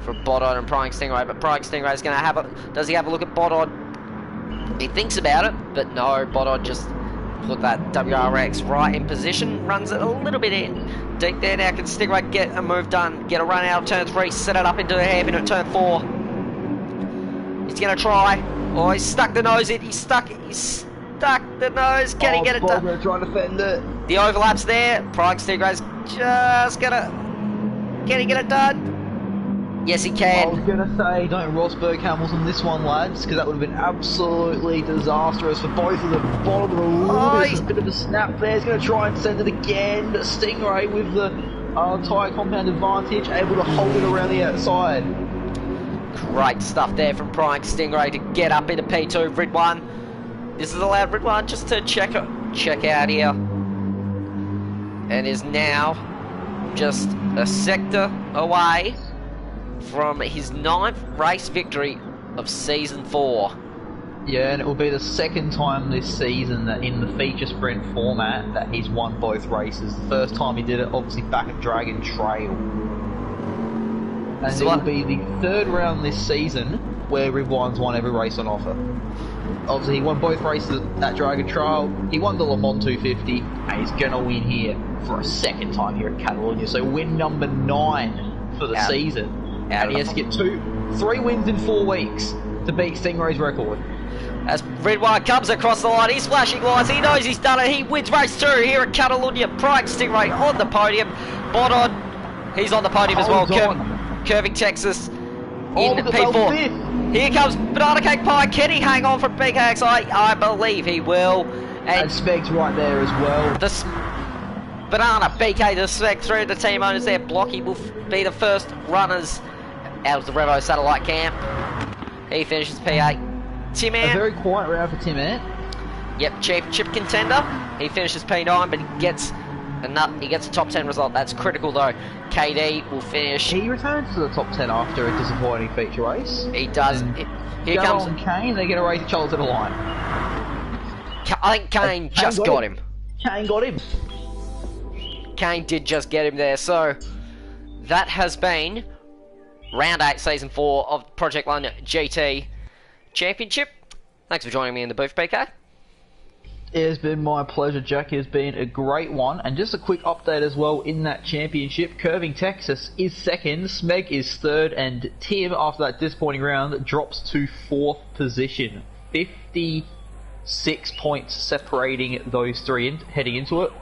for Bodon and Prying Stingray. But Prying Stingray is going to have does he have a look at Bodon? He thinks about it, but no, Bodon just put that WRX right in position, runs it a little bit in deep there. Now can Stingray get a move done, get a run out of turn 3, set it up into a hairpin at turn 4. He's going to try. Oh, he's stuck the nose in. He's stuck the nose. Can he get it done? Trying to defend it. The overlap's there. Prying Stingray's just going to... Can he get it done? Yes, he can. I was going to say, don't Rosberg Hamilton this one, lads, because that would have been absolutely disastrous for both of them. Bottom of the a bit of a snap there. He's going to try and send it again. But Stingray with the tyre compound advantage, able to hold it around the outside. Great stuff there from Prying Stingray to get up into P2. Ridwan. This has allowed Ridwan just to check out here. and is now just a sector away from his 9th race victory of Season 4. Yeah, and it will be the second time this season that in the feature sprint format that he's won both races. The first time he did it, obviously, back at Dragon Trail. And So it will be the third round this season where Ridwan's won every race on offer. Obviously, he won both races at Dragon Trail. He won the Le Mans 250, and he's going to win here for a second time here at Catalunya. So win number 9 for the season. And he has to get 3 wins in 4 weeks to beat Stingray's record. As Ridwan comes across the line, he's flashing lights, he knows he's done it, he wins race 2 here at Catalunya. Brian Stingray on the podium. Bodon, he's on the podium as well. Curving Texas in P4. Here comes Banana Cake Pie. Can he hang on from BKX? I believe he will. And Smeg's right there as well. The Banana, BK, the Smeg, 3 of the team owners there. Blocky will be the first runners out of the Revo satellite camp. He finishes P8. Tim Ant. A very quiet round for Tim Ant. Yep, championship contender. He finishes P9, but he gets a top 10 result. That's critical though. KD will finish. He returns to the top 10 after a disappointing feature race. He does. Here comes Kane. They're going to race each other to the line. I think Kane just got him. Kane got him. Kane did just get him there. So that has been round 8, season 4 of Project 1 GT Championship. Thanks for joining me in the booth, BK. It has been my pleasure, Jack. It has been a great one. And just a quick update as well in that championship. Curving Texas is 2nd, Smeg is 3rd, and Tim, after that disappointing round, drops to 4th position. 56 points separating those 3 heading into it.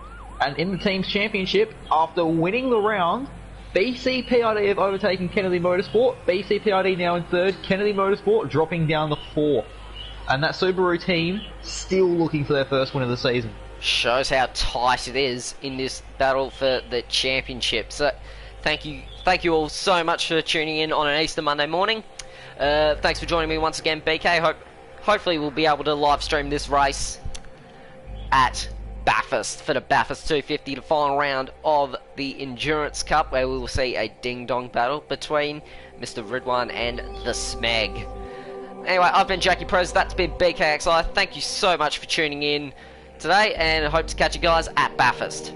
And in the team's championship, after winning the round, BCPID have overtaken Kennedy Motorsport. BCPID now in 3rd, Kennedy Motorsport dropping down to 4th. And that Subaru team still looking for their first win of the season. Shows how tight it is in this battle for the championship. So thank you all so much for tuning in on an Easter Monday morning. Thanks for joining me once again, BK. Hopefully we'll be able to live stream this race at Bathurst for the Bathurst 250, the final round of the Endurance Cup, where we will see a ding-dong battle between Mr. Ridwan and the Smeg. Anyway, I've been Jackie Prez, that's been BKXI. Thank you so much for tuning in today, and I hope to catch you guys at Bathurst.